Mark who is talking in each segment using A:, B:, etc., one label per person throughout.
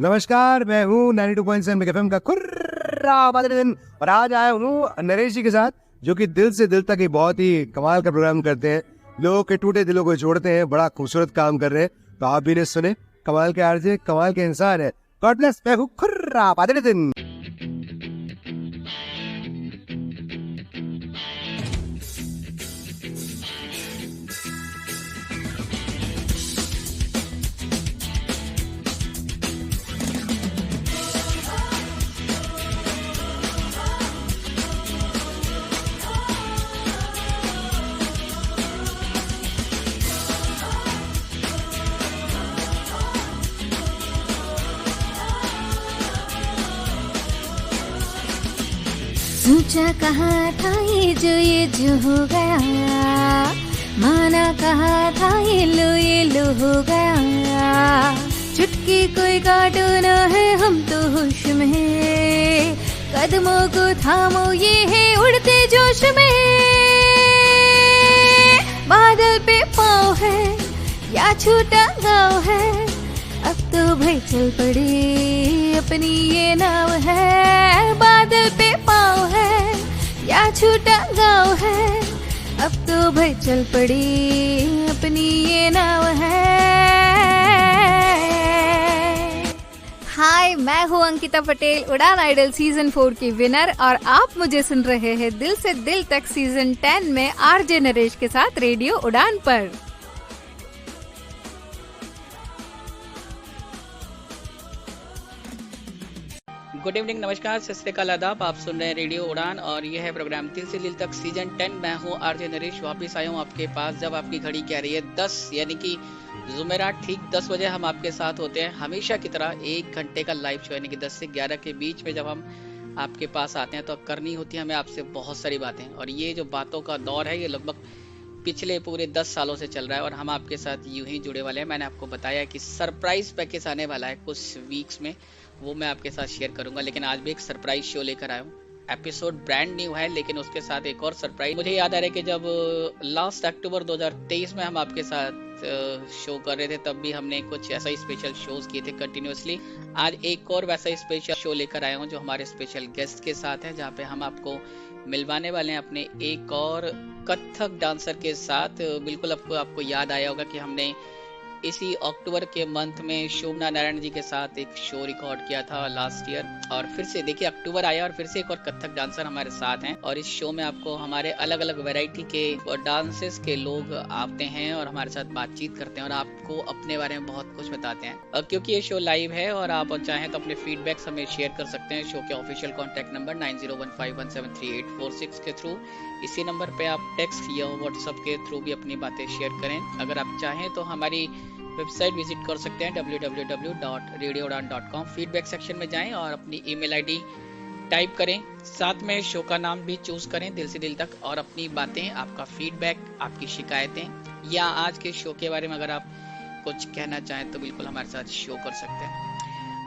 A: नमस्कार, मैं हूँ 92.7 मेगा एफएम का खुर्रा बदरुद्दीन और आज आया हूँ नरेश जी के साथ, जो कि दिल से दिल तक एक बहुत ही कमाल का प्रोग्राम करते हैं, लोगों के टूटे दिलों को जोड़ते हैं, बड़ा खूबसूरत काम कर रहे हैं। तो आप भी ने सुने, कमाल के आरजे, कमाल के इंसान है। God bless. मैं हूँ खुर्रा बदरुद्दीन।
B: सोचा कहा था ये जो हो गया, माना कहा था ये लो हो गया। चुटकी कोई काटो ना है हम तो होश में, कदमों को थामो ये है उड़ते जोश में। बादल पे पाँव है या छूटा गाँव है, अब तो भाई चल पड़ी अपनी ये नाव है। बादल पे पाँव है या छूटा गाँव है, अब तो भाई चल पड़ी अपनी ये नाव है। हाय, मैं हूँ अंकिता पटेल, उड़ान आइडल सीजन 4 की विनर, और आप मुझे सुन रहे हैं दिल से दिल तक सीजन 10 में आरजे नरेश के साथ रेडियो उड़ान पर।
C: गुड इवनिंग, नमस्कार, सत श्री अकाल, आदाब। आप सुन रहे हैं रेडियो उड़ान और यह है प्रोग्राम दिल से दिल तक सीजन 10। मैं हूं आरजे नरेश, वापस आया हूं आपके पास जब आपकी घड़ी कह रही है 10, यानी कि जुमेरात ठीक 10 बजे हम आपके साथ होते हैं हमेशा की तरह। 1 घंटे का लाइव शो, यानी कि 10 से 11 के बीच में जब हम आपके पास आते हैं तो करनी होती है हमें आपसे बहुत सारी बातें। और ये जो बातों का दौर है ये लगभग पिछले पूरे 10 सालों से चल रहा है और हम आपके साथ यूं ही जुड़े वाले हैं। मैंने आपको बताया कि सरप्राइज पैकेज आने वाला है कुछ वीक्स में, वो मैं आपके साथ शेयर करूंगा। लेकिन आज भी एक सरप्राइज शो लेकर आया हूँ। एपिसोड ब्रांड न्यू है, लेकिन उसके साथ एक और सरप्राइज। मुझे याद आ रहा है कि जब लास्ट अक्टूबर 2023 में हम आपके साथ शो कर रहे थे, तब भी हमने कुछ ऐसा ही स्पेशल शोज किए थे कंटिन्यूअसली। आज एक और वैसा ही स्पेशल शो लेकर आया हूँ जो हमारे स्पेशल गेस्ट के साथ है, जहाँ पे हम आपको मिलवाने वाले हैं अपने एक और कथक डांसर के साथ। बिल्कुल आपको याद आया होगा कि हमने इसी अक्टूबर के मंथ में शोभना नारायण जी के साथ एक शो रिकॉर्ड किया था लास्ट ईयर। और फिर से देखिए अक्टूबर आया और फिर से एक और कथक डांसर हमारे साथ हैं। और इस शो में आपको हमारे अलग अलग वैरायटी के डांसेस के लोग आते हैं और हमारे साथ बातचीत करते हैं और आपको अपने बारे में बहुत कुछ बताते हैं। क्योंकि ये शो लाइव है और आप चाहें तो अपने फीडबैक्स हमें शेयर कर सकते हैं शो के ऑफिशियल कॉन्टैक्ट नंबर 9015173846 के थ्रू। इसी नंबर पे आप टेक्स्ट या व्हाट्सएप के थ्रू भी अपनी बातें शेयर करें। अगर आप चाहें तो हमारी वेबसाइट विजिट कर सकते हैं www.radioudan.com। फीडबैक सेक्शन में जाएं और अपनी ईमेल आईडी टाइप करें, साथ में शो का नाम भी चूज करें दिल से दिल तक, और अपनी बातें, आपका फीडबैक, आपकी शिकायतें या आज के शो के बारे में अगर आप कुछ कहना चाहें तो बिल्कुल हमारे साथ शो कर सकते हैं।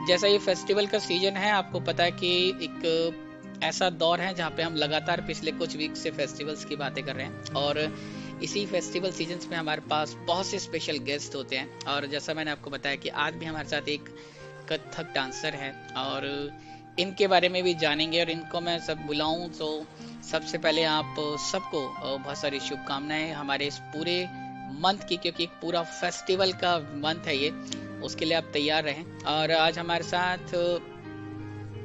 C: जैसा ये फेस्टिवल का सीजन है, आपको पता है कि एक ऐसा दौर है जहाँ पे हम लगातार पिछले कुछ वीक से फेस्टिवल्स की बातें कर रहे हैं और इसी फेस्टिवल सीजन्स में हमारे पास बहुत से स्पेशल गेस्ट होते हैं। और जैसा मैंने आपको बताया कि आज भी हमारे साथ एक कथक डांसर है और इनके बारे में भी जानेंगे। और इनको मैं सब बुलाऊं तो सबसे पहले आप सबको बहुत सारी शुभकामनाएं हमारे इस पूरे मंथ की, क्योंकि एक पूरा फेस्टिवल का मंथ है ये, उसके लिए आप तैयार रहें। और आज हमारे साथ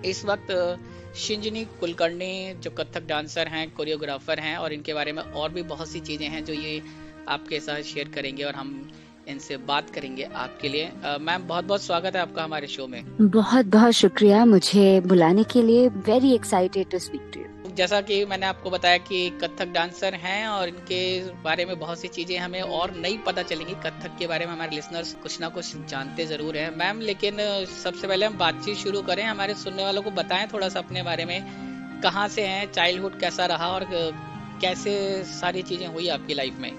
C: इस वक्त शिंजनी कुलकर्णी जो कथक डांसर हैं, कोरियोग्राफर हैं, और इनके बारे में और भी बहुत सी चीज़ें हैं जो ये आपके साथ शेयर करेंगे और हम इनसे बात करेंगे आपके लिए। मैम, बहुत बहुत स्वागत है आपका हमारे शो में।
D: बहुत बहुत शुक्रिया मुझे बुलाने के लिए। Very excited to speak to you.
C: जैसा कि मैंने आपको बताया कि कथक डांसर हैं और इनके बारे में बहुत सी चीजें हमें और नहीं पता चलेंगी। कथक के बारे में हमारे लिसनर्स कुछ ना कुछ जानते जरूर हैं मैम, लेकिन सबसे पहले हम बातचीत शुरू करें। हमारे सुनने वालों को बताएं थोड़ा सा अपने बारे में, कहाँ से हैं, चाइल्डहुड कैसा रहा और कैसे सारी चीजें हुई आपकी लाइफ में।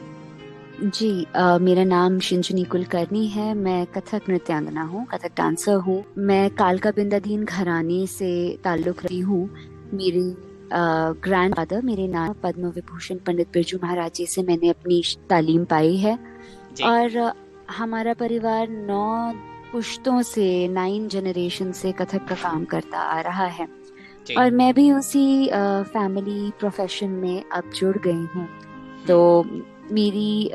D: जी, मेरा नाम शिंजनी कुलकर्णी है। मैं कथक नृत्यांगना हूँ, कथक डांसर हूँ। मैं कालका बिंदाधीन घराने से ताल्लुक रही हूँ। मेरे ग्रैंडफादर, मेरे नाना पद्म विभूषण पंडित बिरजू महाराज जी से मैंने अपनी तालीम पाई है। और हमारा परिवार 9 पुश्तों से 9 जनरेशन से कथक का काम करता आ रहा है
C: जी।
D: और मैं भी उसी फैमिली प्रोफेशन में अब जुड़ गई हूँ। तो मेरी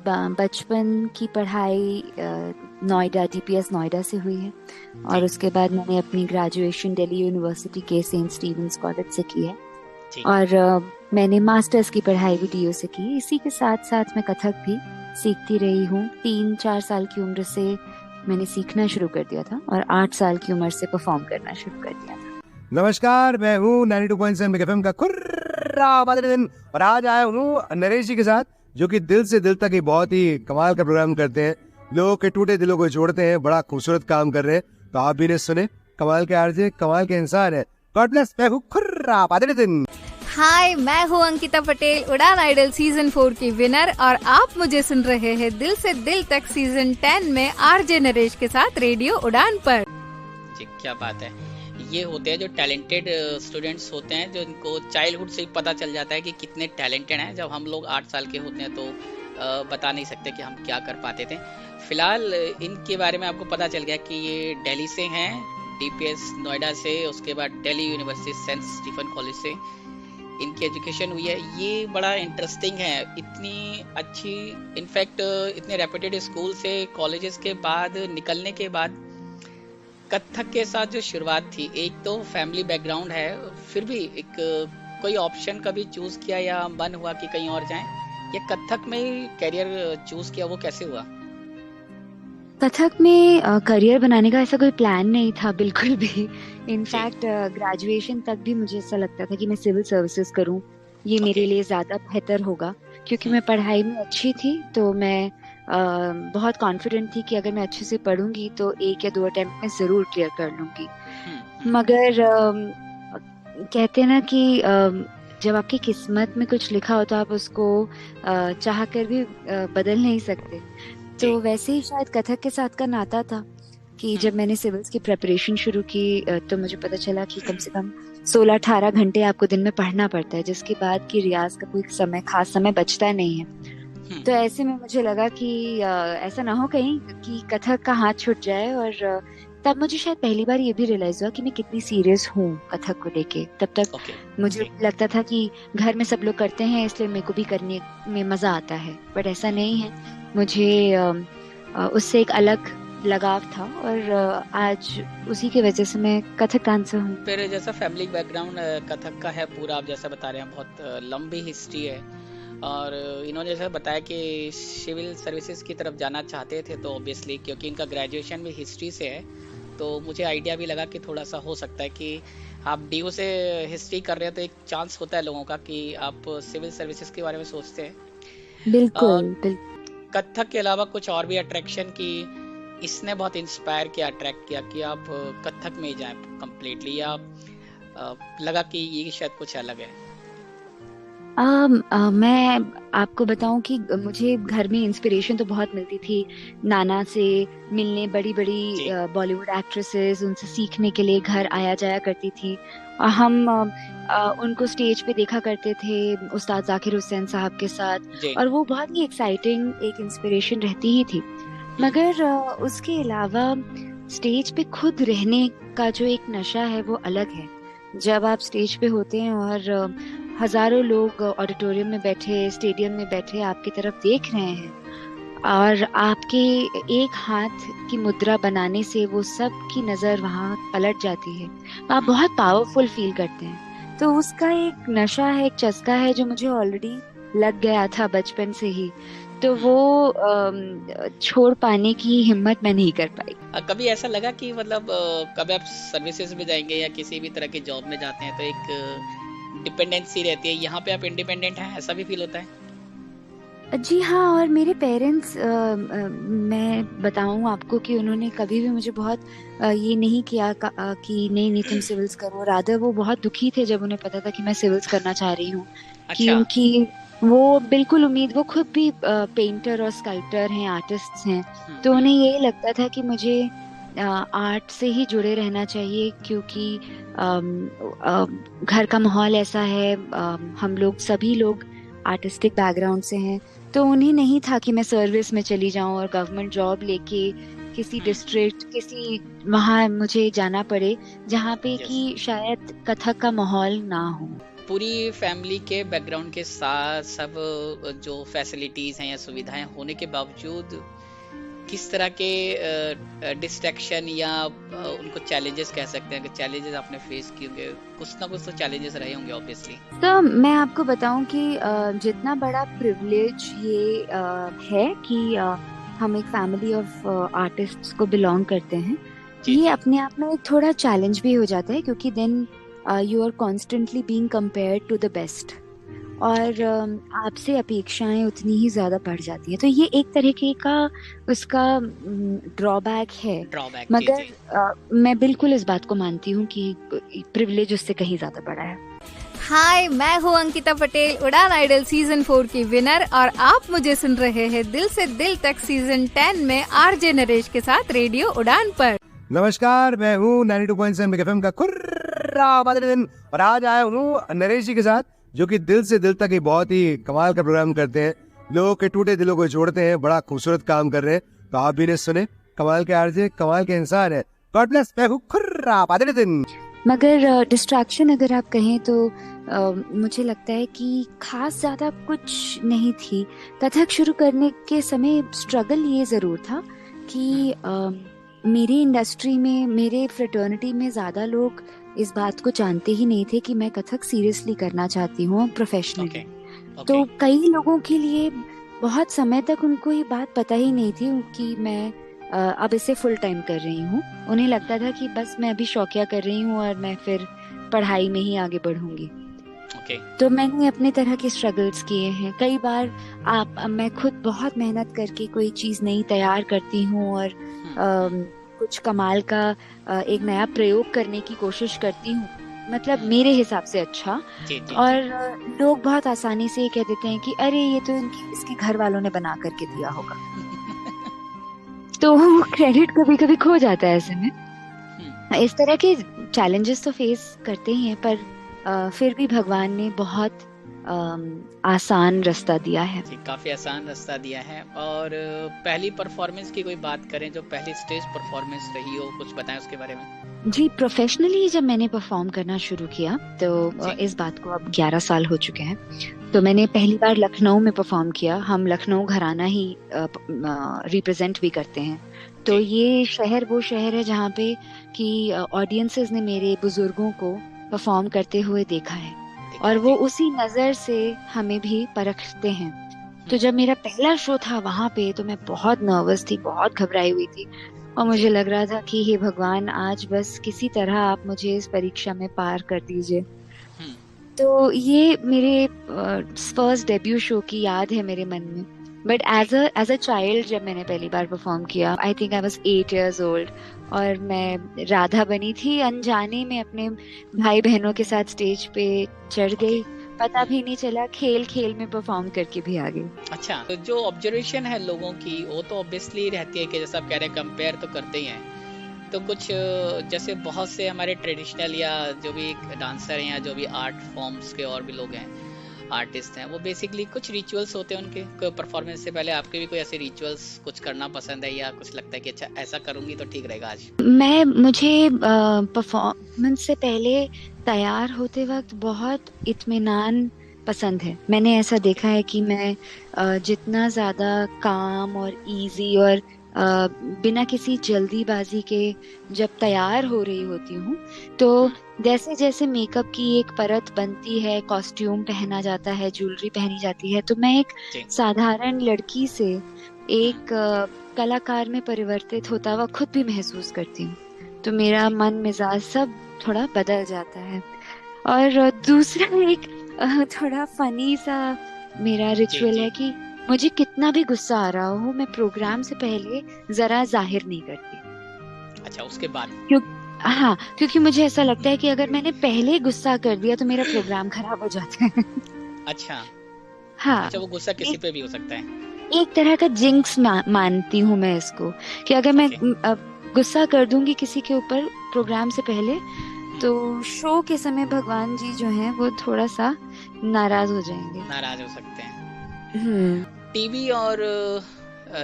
D: बचपन की पढ़ाई नोएडा DPS नोएडा से हुई है और
C: जी।
D: उसके बाद मैंने अपनी ग्रेजुएशन दिल्ली यूनिवर्सिटी के सेंट स्टीवेंस कॉलेज से की है
C: जी।
D: और मैंने मास्टर्स की पढ़ाई भी DU से की। इसी के साथ साथ मैं कथक भी सीखती रही हूँ। 3-4 साल की उम्र से मैंने सीखना शुरू कर दिया था और 8 साल की उम्र से परफॉर्म करना शुरू कर दिया था।
A: नमस्कार, मैं हूँ 92.7 मेगा एफएम का खुर्रा बदरुद्दीन और आज आया हूँ नरेश जी के साथ, जो कि दिल से दिल तक एक बहुत ही कमाल का प्रोग्राम करते हैं, लोगों के टूटे दिलों को जोड़ते हैं, बड़ा खूबसूरत काम कर रहे हैं। तो आप भी ने सुने, कमाल के आरजे, कमाल के इंसान है। God bless. मैं हूँ खुर्रा बदरुद्दीन।
B: हाय, मैं हूँ अंकिता पटेल, उड़ान आइडल सीजन 4 की विनर और आप मुझे सुन रहे हैं दिल से दिल तक सीजन 10 में RJ नरेश के साथ रेडियो उड़ान पर।
C: जी, क्या बात है। ये होते हैं जो टैलेंटेड स्टूडेंट्स होते हैं, जो इनको चाइल्डहुड से ही पता चल जाता है कि कितने टैलेंटेड हैं। जब हम लोग 8 साल के होते हैं तो बता नहीं सकते कि हम क्या कर पाते थे। फिलहाल इनके बारे में आपको पता चल गया कि ये दिल्ली से हैं, DPS नोएडा से, उसके बाद Delhi university Saint Stephen college से इनकी एजुकेशन हुई है। ये बड़ा इंटरेस्टिंग है, इतनी अच्छी, इनफैक्ट इतने रेप्यूटेड स्कूल से कॉलेजेस के बाद निकलने के बाद कथक के साथ जो शुरुआत थी, एक तो फैमिली बैकग्राउंड है, फिर भी एक कोई ऑप्शन कभी चूज किया या मन हुआ कि कहीं और जाएं, या कथक में ही करियर चूज किया, वो कैसे हुआ?
D: कथक में करियर बनाने का ऐसा कोई प्लान नहीं था बिल्कुल भी। इनफैक्ट ग्रेजुएशन तक भी मुझे ऐसा लगता था कि मैं सिविल सर्विसेज करूं, ये मेरे लिए ज़्यादा बेहतर होगा, क्योंकि मैं पढ़ाई में अच्छी थी। तो मैं बहुत कॉन्फिडेंट थी कि अगर मैं अच्छे से पढ़ूंगी तो 1 या 2 अटेम्प्ट में ज़रूर क्लियर कर लूंगी। मगर कहते हैं ना कि जब आपकी किस्मत में कुछ लिखा हो तो आप उसको चाह कर भी बदल नहीं सकते। तो वैसे ही शायद कथक के साथ का नाता था कि जब मैंने सिविल्स की प्रिपरेशन शुरू की तो मुझे पता चला कि कम से कम 16-18 घंटे आपको दिन में पढ़ना पड़ता है, जिसके बाद की रियाज का कोई समय, खास समय बचता नहीं है। तो ऐसे में मुझे लगा कि ऐसा ना हो कहीं कि कथक का हाथ छूट जाए। और तब मुझे शायद पहली बार ये भी रियलाइज हुआ कि मैं कितनी सीरियस हूँ कथक को लेके। तब तक मुझे लगता था कि घर में सब लोग करते हैं इसलिए मेरे को भी करने में मजा आता है, बट ऐसा नहीं है। मुझे उससे एक अलग लगाव था और आज उसी की वजह से मैं कथक डांसर हूँ।
C: फिर जैसा फैमिली बैकग्राउंड कथक का है पूरा, आप जैसा बता रहे हैं, बहुत लंबी हिस्ट्री है, और इन्होंने जैसा बताया कि सिविल सर्विसेज की तरफ जाना चाहते थे, तो ऑब्वियसली क्योंकि इनका ग्रेजुएशन भी हिस्ट्री से है, तो मुझे आइडिया भी लगा कि थोड़ा सा हो सकता है कि आप DU से हिस्ट्री कर रहे हैं, तो एक चांस होता है लोगों का कि आप सिविल सर्विसेज के बारे में सोचते हैं।
D: बिल्कुल।
C: कथक के अलावा कुछ और भी अट्रैक्शन की इसने बहुत इंस्पायर किया, अट्रैक्ट किया कि आप कथक में ही जाएं कंप्लीटली, या लगा कि ये शायद कुछ अलग है?
D: मैं आपको बताऊं कि मुझे घर में इंस्पिरेशन तो बहुत मिलती थी नाना से मिलने, बड़ी बड़ी बॉलीवुड एक्ट्रेसेस, उनसे सीखने के लिए घर आया जाया करती थी। हम उनको स्टेज पे देखा करते थे उस्ताद जाकिर हुसैन साहब के साथ, और वो बहुत ही एक्साइटिंग एक इंस्पिरेशन रहती ही थी। मगर उसके अलावा स्टेज पे खुद रहने का जो एक नशा है वो अलग है। जब आप स्टेज पे होते हैं और हजारों लोग ऑडिटोरियम में बैठे, स्टेडियम में बैठे आपकी तरफ देख रहे हैं, और आपके एक हाथ की मुद्रा बनाने से वो सब की नजर वहाँ पलट जाती है, आप बहुत पावरफुल फील करते हैं। तो उसका एक नशा है, एक चस्का है जो मुझे ऑलरेडी लग गया था बचपन से ही, तो वो छोड़ पाने की हिम्मत मैं नहीं कर पाई।
C: कभी ऐसा लगा कि मतलब कभी आप सर्विसेज में जाएंगे या किसी भी तरह के जॉब में जाते हैं तो एक डिपेंडेंसी रहती है, यहाँ पे आप इंडिपेंडेंट हैं, ऐसा भी फील होता है?
D: जी हाँ, और मेरे पेरेंट्स, मैं बताऊँ आपको कि उन्होंने कभी भी मुझे बहुत ये नहीं किया कि नहीं तुम सिविल्स करो। रादर वो बहुत दुखी थे जब उन्हें पता था कि मैं सिविल्स करना चाह रही हूँ। क्योंकि वो बिल्कुल वो खुद भी पेंटर और स्कल्पटर हैं, आर्टिस्ट हैं, तो उन्हें यही लगता था कि मुझे आर्ट से ही जुड़े रहना चाहिए, क्योंकि घर का माहौल ऐसा है, हम लोग सभी लोग आर्टिस्टिक बैकग्राउंड से हैं, तो उन्हें नहीं था कि मैं सर्विस में चली जाऊं और गवर्नमेंट जॉब लेके किसी डिस्ट्रिक्ट किसी वहां मुझे जाना पड़े जहाँ पे
C: Yes.
D: कि शायद कथक का माहौल ना हो।
C: पूरी फैमिली के बैकग्राउंड के साथ सब जो फैसिलिटीज हैं या सुविधाएं होने के बावजूद किस तरह के डिस्ट्रैक्शन या उनको चैलेंजेस कह सकते हैं कि चैलेंजेस आपने फेस किए होंगे, कुछ ना कुछ तो चैलेंजेस रहे होंगे ऑब्वियसली।
D: तो मैं आपको बताऊं कि जितना बड़ा प्रिविलेज ये है कि हम एक फैमिली ऑफ आर्टिस्ट्स को बिलोंग करते हैं,
C: जी
D: ये
C: जी
D: अपने आप में एक थोड़ा चैलेंज भी हो जाता है क्योंकि then you are constantly being compared to the best और आपसे अपेक्षाएं उतनी ही ज्यादा बढ़ जाती है। तो ये एक तरीके का उसका ड्रॉबैक है,
C: ड्रॉबैक। जी
D: मगर
C: जी
D: मैं बिल्कुल इस बात को मानती हूँ कि प्रिविलेज उससे कहीं ज्यादा बड़ा है।
B: हाय, मैं हूँ अंकिता पटेल, उड़ान आइडल सीजन 4 की विनर, और आप मुझे सुन रहे हैं दिल से दिल तक सीजन 10 में आरजे नरेश के साथ रेडियो उड़ान पर।
A: नमस्कार, मैं हूँ 92.7 मेगा एफएम का खुर्रा दिन, और आज आया हूँ नरेश जी के साथ, जो कि दिल से दिल तक एक बहुत ही कमाल का प्रोग्राम करते हैं, लोगों के टूटे दिलों को जोड़ते हैं, बड़ा खूबसूरत काम कर रहे हैं। तो आप भी इन्हें सुने, कमाल के आरजे, कमाल के इंसान है। गॉड ब्लेस, मैं हूँ खुर्रा दिन।
D: मगर डिस्ट्रैक्शन अगर आप कहें तो मुझे लगता है कि खास ज्यादा कुछ नहीं थी। कथक शुरू करने के समय स्ट्रगल ये जरूर था कि मेरी इंडस्ट्री में, मेरे फ्रेटर्निटी में ज्यादा लोग इस बात को जानते ही नहीं थे कि मैं कथक सीरियसली करना चाहती हूँ प्रोफेशनली। तो कई लोगों के लिए बहुत समय तक उनको ये बात पता ही नहीं थी कि मैं अब इसे फुल टाइम कर रही हूँ। उन्हें लगता था कि बस मैं अभी शौकिया कर रही हूँ और मैं फिर पढ़ाई में ही आगे बढ़ूंगी। तो मैंने अपने तरह के स्ट्रगल्स किए हैं कई बार। मैं खुद बहुत मेहनत करके कोई चीज नई तैयार करती हूँ और कुछ कमाल का एक नया प्रयोग करने की कोशिश करती हूँ, मतलब मेरे हिसाब से अच्छा। और लोग बहुत आसानी से कह देते हैं कि अरे ये तो इसके घर वालों ने बना करके दिया होगा। तो क्रेडिट कभी कभी खो जाता है ऐसे में। इस तरह के चैलेंजेस तो फेस करते ही हैं, पर फिर भी भगवान ने बहुत आसान रास्ता दिया है।
C: काफी आसान रास्ता दिया है। और पहली परफॉर्मेंस की कोई बात करें, जो पहली स्टेज परफॉर्मेंस रही हो, कुछ बताएं उसके बारे में। जी,
D: प्रोफेशनली जब मैंने परफॉर्म करना शुरू किया तो इस बात को अब 11 साल हो चुके हैं। तो मैंने पहली बार लखनऊ में परफॉर्म किया। हम लखनऊ घराना ही रिप्रेजेंट भी करते हैं। तो ये शहर वो शहर है जहाँ पे कि ऑडियंसेस ने मेरे बुजुर्गों को परफॉर्म करते हुए देखा है और वो उसी नजर से हमें भी परखते हैं। तो जब मेरा पहला शो था वहाँ पे तो मैं बहुत नर्वस थी, बहुत घबराई हुई थी और मुझे लग रहा था कि हे भगवान, आज बस किसी तरह आप मुझे इस परीक्षा में पार कर दीजिए। तो ये मेरे फर्स्ट डेब्यू शो की याद है मेरे मन में। बट एज अ चाइल्ड जब मैंने पहली बार परफॉर्म किया, I think I was 8 years old, और मैं राधा बनी थी। अनजाने में अपने भाई बहनों के साथ स्टेज पे चढ़ गई, पता भी नहीं चला, खेल खेल में परफॉर्म करके भी आ गई।
C: अच्छा, तो जो ऑब्जर्वेशन है लोगों की वो तो ऑब्वियसली रहती है कि जैसा आप कह रहे हैं कंपेयर तो करते ही हैं। तो कुछ जैसे बहुत से हमारे ट्रेडिशनल या जो भी डांसर हैं या जो भी आर्ट फॉर्म्स के और भी लोग हैं, आर्टिस्ट हैं, वो बेसिकली कुछ रिचुअल्स होते हैं उनके परफॉर्मेंस से पहले। आपके भी कोई ऐसे रिचुअल्स कुछ करना पसंद है या कुछ लगता है कि अच्छा ऐसा करूंगी तो ठीक रहेगा आज?
D: मुझे परफॉर्मेंस से पहले तैयार होते वक्त बहुत इत्मीनान पसंद है। मैंने ऐसा देखा है कि मैं जितना ज्यादा काम और इजी और बिना किसी जल्दीबाजी के जब तैयार हो रही होती हूँ, तो जैसे जैसे मेकअप की एक परत बनती है, कॉस्ट्यूम पहना जाता है, ज्वेलरी पहनी जाती है, तो मैं एक साधारण लड़की से एक कलाकार में परिवर्तित होता हुआ खुद भी महसूस करती हूँ। तो मेरा मन मिजाज सब थोड़ा बदल जाता है। और दूसरा एक थोड़ा फनी सा मेरा रिचुअल है कि मुझे कितना भी गुस्सा आ रहा हो, मैं प्रोग्राम से पहले जरा जाहिर नहीं करती।
C: अच्छा, उसके बाद?
D: हाँ, क्योंकि मुझे ऐसा लगता है कि अगर मैंने पहले गुस्सा कर दिया तो मेरा प्रोग्राम खराब हो जाता है।
C: अच्छा,
D: हाँ।
C: अच्छा, वो गुस्सा किसी पे भी हो सकता है।
D: एक तरह का जिंक्स मानती हूँ मैं इसको, कि अगर मैं गुस्सा कर दूंगी किसी के ऊपर प्रोग्राम से पहले, तो शो के समय भगवान जी जो हैं वो थोड़ा सा नाराज हो जाएंगे,
C: नाराज हो सकते हैं। टीवी और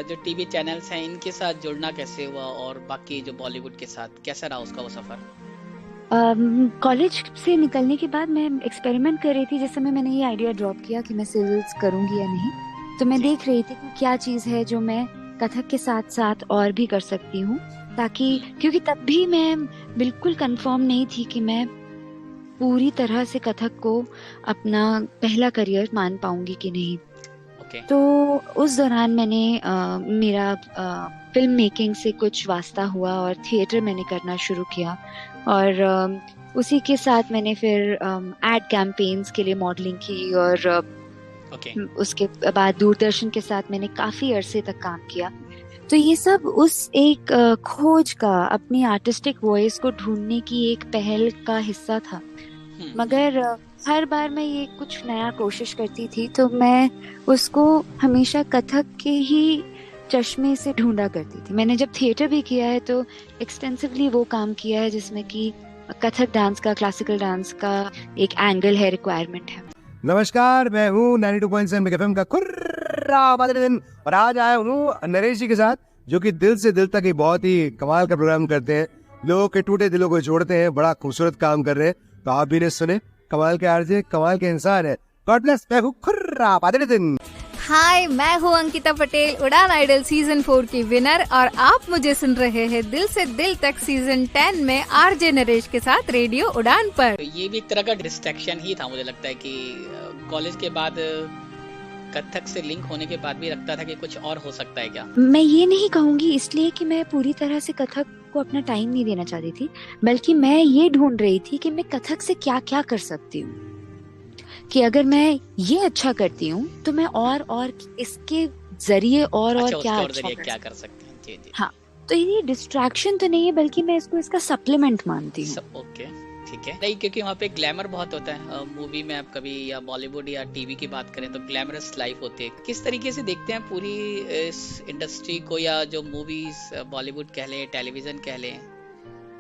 C: जो टीवी चैनल्स हैं इनके साथ जुड़ना कैसे हुआ, और बाकी जो बॉलीवुड के साथ कैसा रहा उसका वो सफर?
D: कॉलेज से निकलने के बाद मैं एक्सपेरिमेंट कर रही थी। जिस समय मैंने ये आइडिया ड्रॉप किया कि मैं सिविल्स करूंगी या नहीं, तो मैं देख रही थी कि क्या चीज़ है जो मैं कथक के साथ साथ और भी कर सकती हूँ, ताकि क्योंकि तब भी मैं बिल्कुल कंफर्म नहीं थी कि मैं पूरी तरह से कथक को अपना पहला करियर मान पाऊंगी कि नहीं।
C: ओके।
D: तो उस दौरान मैंने मेरा फिल्म मेकिंग से कुछ वास्ता हुआ और थिएटर मैंने करना शुरू किया, और उसी के साथ मैंने फिर एड कैंपेन्स के लिए मॉडलिंग की, और
C: ओके।
D: उसके बाद दूरदर्शन के साथ मैंने काफी अरसे तक काम किया। तो ये सब उस एक खोज का, अपनी आर्टिस्टिक वॉइस को ढूंढने की एक पहल का हिस्सा था। मगर हर बार मैं ये कुछ नया कोशिश करती थी तो मैं उसको हमेशा कथक के ही चश्मे से ढूंढा करती थी। मैंने जब थिएटर भी किया है तो एक्सटेंसिवली वो काम किया है जिसमें कि कथक डांस का, क्लासिकल डांस का एक एंगल है, रिक्वायरमेंट है।
A: नमस्कार, मैं हूँ 92.7 बिग एफएम का खुर्रा बदरुद्दीन, और आज आया हूँ नरेश जी के साथ, जो कि दिल से दिल तक एक बहुत ही कमाल का प्रोग्राम करते हैं, लोगों के टूटे दिलों को जोड़ते हैं, बड़ा खूबसूरत काम कर रहे हैं। तो आप भी ने सुने, कमाल के आरजे, कमाल के इंसान है। God bless. मैं हूँ खुर्रा बदरुद्दीन।
B: हाय, मैं हूँ अंकिता पटेल, उड़ान आइडल सीजन 4 की विनर, और आप मुझे सुन रहे हैं दिल से दिल तक सीजन 10 में आरजे नरेश के साथ रेडियो उड़ान पर।
C: तो ये भी एक तरह का डिस्ट्रैक्शन ही था, मुझे लगता है कि कॉलेज के बाद कथक से लिंक होने के बाद भी लगता था कि कुछ और हो सकता है क्या?
D: मैं ये नहीं कहूंगी इसलिए कि मैं पूरी तरह से कथक को अपना टाइम नहीं देना चाहती थी, बल्कि मैं ये ढूंढ रही थी कि मैं कथक से क्या क्या कर सकती हूँ, कि अगर मैं ये अच्छा करती हूँ तो मैं और इसके जरिए और क्या अच्छा
C: क्या कर सकते हैं। जी जी।
D: हाँ, तो ये डिस्ट्रैक्शन तो नहीं है, बल्कि मैं इसको इसका सप्लीमेंट मानती हूँ।
C: ओके, ठीक है। नहीं, क्योंकि वहाँ पे ग्लैमर बहुत होता है मूवी में। आप कभी या बॉलीवुड या टीवी की बात करें तो ग्लैमरस लाइफ होती है। किस तरीके से देखते हैं पूरी इस इंडस्ट्री को, या जो मूवीज बॉलीवुड कह लें, टेलीविजन कह लें,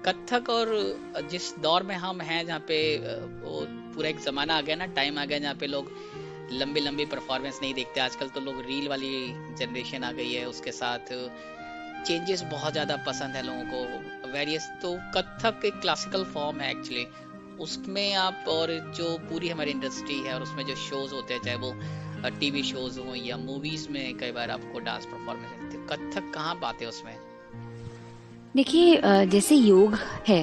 C: कथक, और जिस दौर में हम हैं जहाँ पे वो पूरा एक जमाना आ गया ना, टाइम आ गया जहाँ पे लोग लंबी लंबी परफॉर्मेंस नहीं देखते। आजकल तो लोग रील वाली जनरेशन आ गई है, उसके साथ चेंजेस बहुत ज़्यादा पसंद है लोगों को, वेरियस। तो कथक एक क्लासिकल फॉर्म है एक्चुअली, उसमें आप, और जो पूरी हमारी इंडस्ट्री है और उसमें जो शोज होते हैं, चाहे वो टीवी शोज हो या मूवीज में कई बार आपको डांस परफॉर्मेंस देते हैं, कथक कहाँ पाते हैं उसमें?
D: देखिए, जैसे योग है,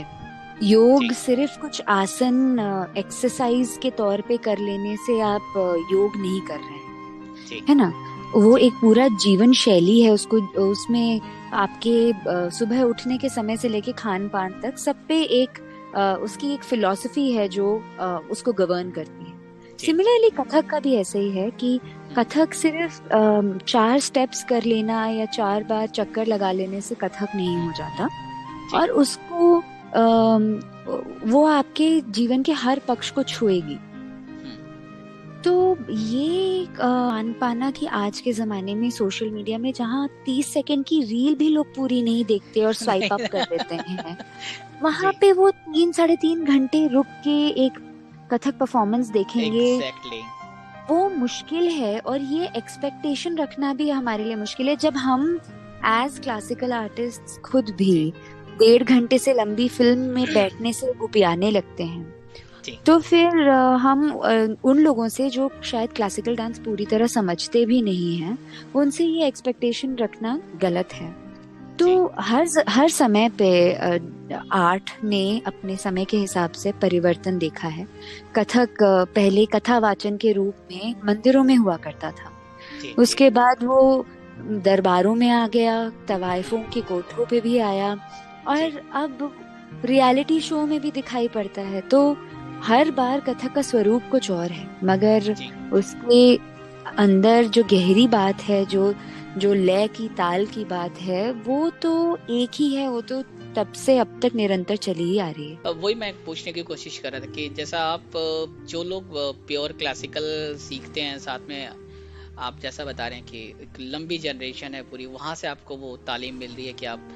D: योग सिर्फ कुछ आसन एक्सरसाइज के तौर पे कर लेने से आप योग नहीं कर रहे हैं, है ना। वो एक पूरा जीवन शैली है, उसको उसमें आपके सुबह उठने के समय से लेके खान पान तक सब पे एक उसकी एक फिलॉसफी है जो उसको गवर्न करती है। सिमिलरली कथक का भी ऐसे ही है कि कथक सिर्फ 4 स्टेप्स कर लेना या 4 बार चक्कर लगा लेने से कथक नहीं हो जाता, और उसको वो आपके जीवन के हर पक्ष को छुएगी। तो ये मान पाना कि आज के जमाने में सोशल मीडिया में जहाँ 30 सेकंड की रील भी लोग पूरी नहीं देखते और स्वाइप अप कर देते हैं, वहाँ पे वो 3-3.5 घंटे रुक के एक कथक परफॉर्मेंस देखेंगे। वो मुश्किल है, और ये एक्सपेक्टेशन रखना भी हमारे लिए मुश्किल है जब हम एज क्लासिकल आर्टिस्ट खुद भी 1.5 घंटे से लंबी फिल्म में बैठने से गुपियाने लगते हैं। तो फिर हम उन लोगों से जो शायद क्लासिकल डांस पूरी तरह समझते भी नहीं हैं, उनसे ये एक्सपेक्टेशन रखना गलत है। तो हर समय पे आर्ट ने अपने समय के हिसाब से परिवर्तन देखा है। कथक पहले कथा वाचन के रूप में मंदिरों में हुआ करता था, उसके बाद वो दरबारों में आ गया, तवाइफों की कोठों पे भी आया, और अब रियलिटी शो में भी दिखाई पड़ता है। तो हर बार कथक का स्वरूप कुछ और है, मगर उसके अंदर जो गहरी बात है, जो लय की, ताल की बात है, वो तो एक ही है। वो तो तब से अब तक निरंतर चली ही आ रही है।
C: वही मैं पूछने की कोशिश कर रहा था कि जैसा आप, जो लोग प्योर क्लासिकल सीखते हैं, साथ में आप जैसा बता रहे हैं कि एक लंबी जनरेशन है पूरी, वहाँ से आपको वो तालीम मिल रही है कि आप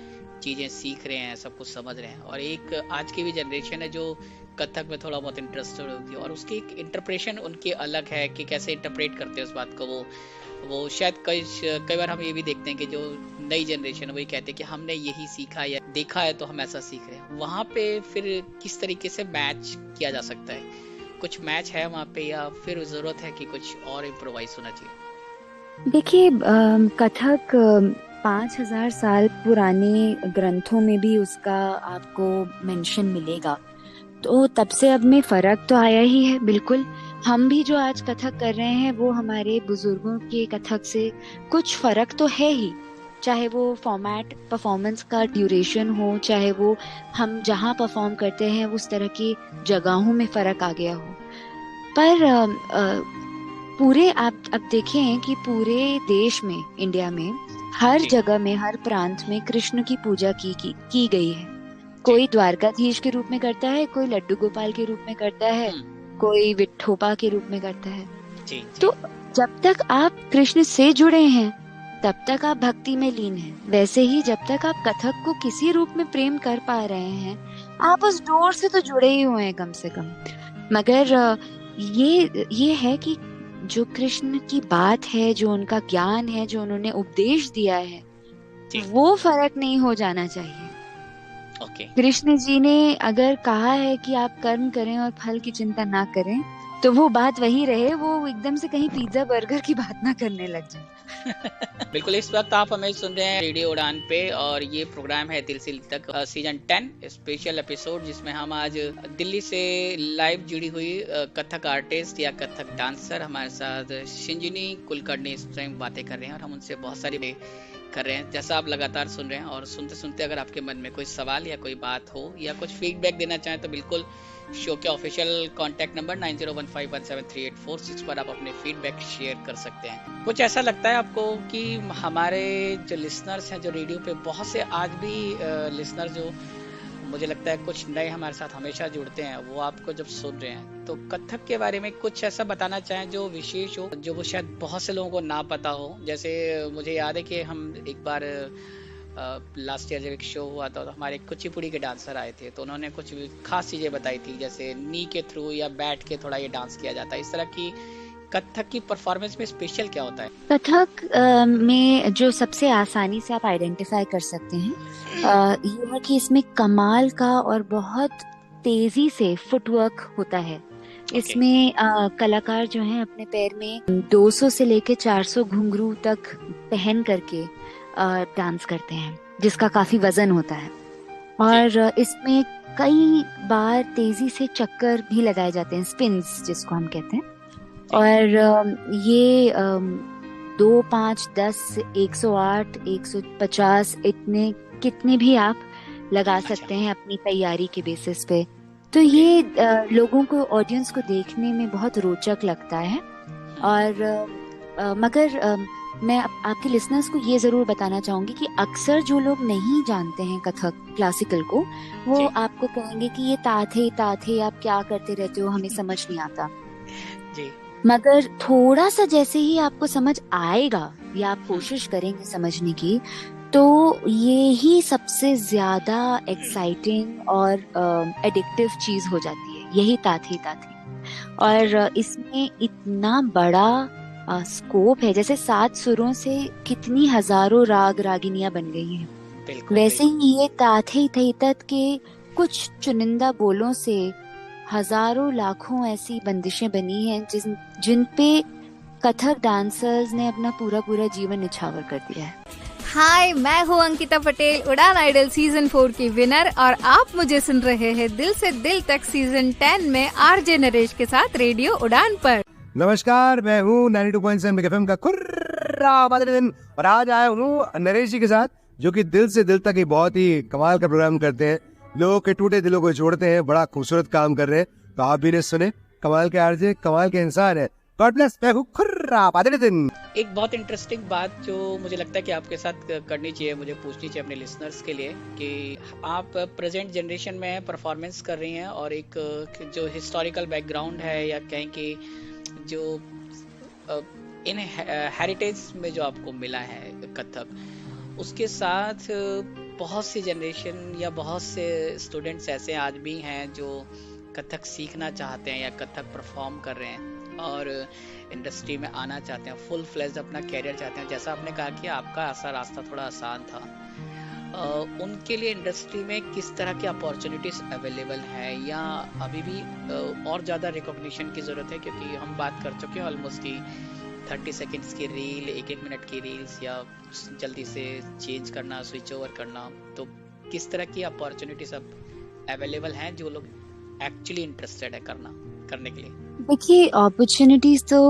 C: चीज़ें सीख रहे हैं, सब कुछ समझ रहे हैं, और एक आज की भी जनरेशन है जो कथक में थोड़ा बहुत इंटरेस्टेड होती है, और उसकी एक इंटरप्रेशन उनकी अलग है कि कैसे इंटरप्रेट करते हैं उस बात को वो। वो शायद कई बार हम ये भी देखते हैं कि जो नई जनरेशन है वही कहते हैं कि हमने यही सीखा या देखा है तो हम ऐसा सीख रहे हैं। वहाँ पे फिर किस तरीके से मैच किया जा सकता है? कुछ मैच है वहाँ पे या फिर जरूरत है कि कुछ और इम्प्रोवाइज होना चाहिए?
D: देखिए, कथक 5000 साल पुराने ग्रंथों में भी उसका आपको मेंशन मिलेगा, तो तब से अब में फर्क तो आया ही है। बिल्कुल, हम भी जो आज कथक कर रहे हैं वो हमारे बुजुर्गों के कथक से कुछ फर्क तो है ही, चाहे वो फॉर्मेट, परफॉर्मेंस का ड्यूरेशन हो, चाहे वो हम जहाँ परफॉर्म करते हैं उस तरह की जगहों में फर्क आ गया हो। पर पूरे आप अब देखें कि पूरे देश में, इंडिया में हर
C: जी।
D: जगह में, हर प्रांत में कृष्ण की पूजा की गई है। कोई द्वारकाधीश के रूप में करता है, कोई लड्डू गोपाल के रूप में करता है, कोई विठोबा के रूप में करता है।
C: जी, जी।
D: तो जब तक आप कृष्ण से जुड़े हैं तब तक आप भक्ति में लीन हैं। वैसे ही जब तक आप कथक को किसी रूप में प्रेम कर पा रहे हैं, आप उस डोर से तो जुड़े ही हुए हैं कम से कम। मगर ये है कि जो कृष्ण की बात है, जो उनका ज्ञान है, जो उन्होंने उपदेश दिया है,
C: जी।
D: वो फर्क नहीं हो जाना चाहिए।
C: ओके।
D: कृष्ण जी ने अगर कहा है कि आप कर्म करें और फल की चिंता ना करें, तो वो बात वही रहे, वो एकदम से कहीं पिज्जा बर्गर की बात ना करने लग जाए।
C: बिल्कुल, इस वक्त आप हमें सुन रहे हैं रेडियो उड़ान पे और ये प्रोग्राम है दिल से दिल तक सीजन 10 स्पेशल एपिसोड, जिसमें हम आज दिल्ली से लाइव जुड़ी हुई कथक आर्टिस्ट या कथक डांसर हमारे साथ शिंजिनी कुलकर्णी इस टाइम बातें कर रहे हैं और हम उनसे बहुत सारी कर रहे हैं। जैसा आप लगातार सुन रहे हैं और सुनते सुनते अगर आपके मन में कोई सवाल या कोई बात हो या कुछ फीडबैक देना चाहें तो बिल्कुल शो के ऑफिशियल कांटेक्ट नंबर 9015173846 पर आप अपने फीडबैक शेयर कर सकते हैं। कुछ ऐसा लगता है आपको कि हमारे जो लिसनर्स हैं, जो रेडियो पे बहुत से आज भी लिसनर, जो मुझे लगता है कुछ नए हमारे साथ हमेशा जुड़ते हैं, वो आपको जब सुन रहे हैं तो कथक के बारे में कुछ ऐसा बताना चाहें जो विशेष हो, जो वो शायद बहुत से लोगों को ना पता हो? जैसे मुझे याद है कि हम एक बार लास्ट ईयर जब एक शो हुआ था तो हमारे कुचिपुड़ी के डांसर आए थे, तो उन्होंने कुछ खास चीजें बताई थी, जैसे नी के थ्रू या बैठ के थोड़ा ये डांस किया जाता है। इस तरह की कथक की परफॉर्मेंस में स्पेशल क्या होता है?
D: कथक में जो सबसे आसानी से आप आइडेंटिफाई कर सकते हैं ये है कि इसमें कमाल का और बहुत तेजी से फुटवर्क होता है। इसमें कलाकार जो हैं अपने पैर में 200 से लेके 400 घुंघरू तक पहन करके डांस करते हैं, जिसका काफी वजन होता है। और इसमें कई बार तेजी से चक्कर भी लगाए जाते हैं, स्पिन्स जिसको हम कहते हैं। और ये 2, 5, 10, 108, 150 इतने कितने भी आप लगा सकते हैं अपनी तैयारी के बेसिस पे। तो ये लोगों को, ऑडियंस को देखने में बहुत रोचक लगता है। और मगर मैं आपके लिसनर्स को ये जरूर बताना चाहूंगी कि अक्सर जो लोग नहीं जानते हैं कथक क्लासिकल को, वो आपको कहेंगे कि ये ताथे आप क्या करते रहते हो, हमें समझ नहीं आता
C: जी।
D: मगर थोड़ा सा जैसे ही आपको समझ आएगा या आप कोशिश करेंगे समझने की, तो ये ही सबसे ज्यादा एक्साइटिंग और एडिक्टिव चीज हो जाती है, यही ताथी। और इसमें इतना बड़ा स्कोप है, जैसे 7 सुरों से कितनी हजारों राग रागिनियां बन गई हैं, वैसे ही ये ताथे तत के कुछ चुनिंदा बोलों से हजारों लाखों ऐसी बंदिशें बनी हैं जिन पे कथक डांसर्स ने अपना पूरा जीवन निछावर कर दिया है।
B: हाय, मैं हूँ अंकिता पटेल, उड़ान आइडल सीजन 4 की विनर, और आप मुझे सुन रहे हैं दिल से दिल तक सीजन 10 में आरजे नरेश के साथ रेडियो उड़ान पर।
A: नमस्कार, मैं हूँ 92.7 बिग एफएम का खुर्रा दिन, और आज आया हूँ नरेश जी के साथ, जो कि दिल से दिल तक एक बहुत ही कमाल का प्रोग्राम करते हैं, लोगों के टूटे दिलों को जोड़ते हैं, बड़ा खूबसूरत काम कर रहे हैं। तो आप भी ने सुने, कमाल के आरजे, कमाल के इंसान है। गॉड ब्लेस, मैं हूँ खुर्रा दिन।
C: एक बहुत इंटरेस्टिंग बात जो मुझे लगता है कि आपके साथ करनी चाहिए, मुझे पूछनी चाहिए अपने लिसनर्स के लिए, कि आप प्रेजेंट जनरेशन में परफॉर्मेंस कर रही हैं और एक जो हिस्टोरिकल बैकग्राउंड है या कहें कि जो इन हेरिटेज में जो आपको मिला है कथक, उसके साथ बहुत सी जनरेशन या बहुत से स्टूडेंट्स ऐसे आज भी हैं जो कथक सीखना चाहते हैं या कथक परफॉर्म कर रहे हैं। और इंडस्ट्री में आना चाहते हैं, फुल फ्लेज अपना कैरियर चाहते हैं, जैसा आपने कहा कि आपका ऐसा रास्ता थोड़ा आसान था, उनके लिए इंडस्ट्री में किस तरह की अपॉर्चुनिटीज अवेलेबल है या अभी भी और ज़्यादा रिकॉग्निशन की ज़रूरत है? क्योंकि हम बात कर चुके हैं ऑलमोस्ट की 30 सेकेंड्स की रील, एक मिनट की रील्स या जल्दी से चेंज करना, स्विच ओवर करना, तो किस तरह की अपॉर्चुनिटीज अब अवेलेबल हैं जो लोग एक्चुअली इंटरेस्टेड है करने के लिए?
D: देखिए, अपॉर्चुनिटीज तो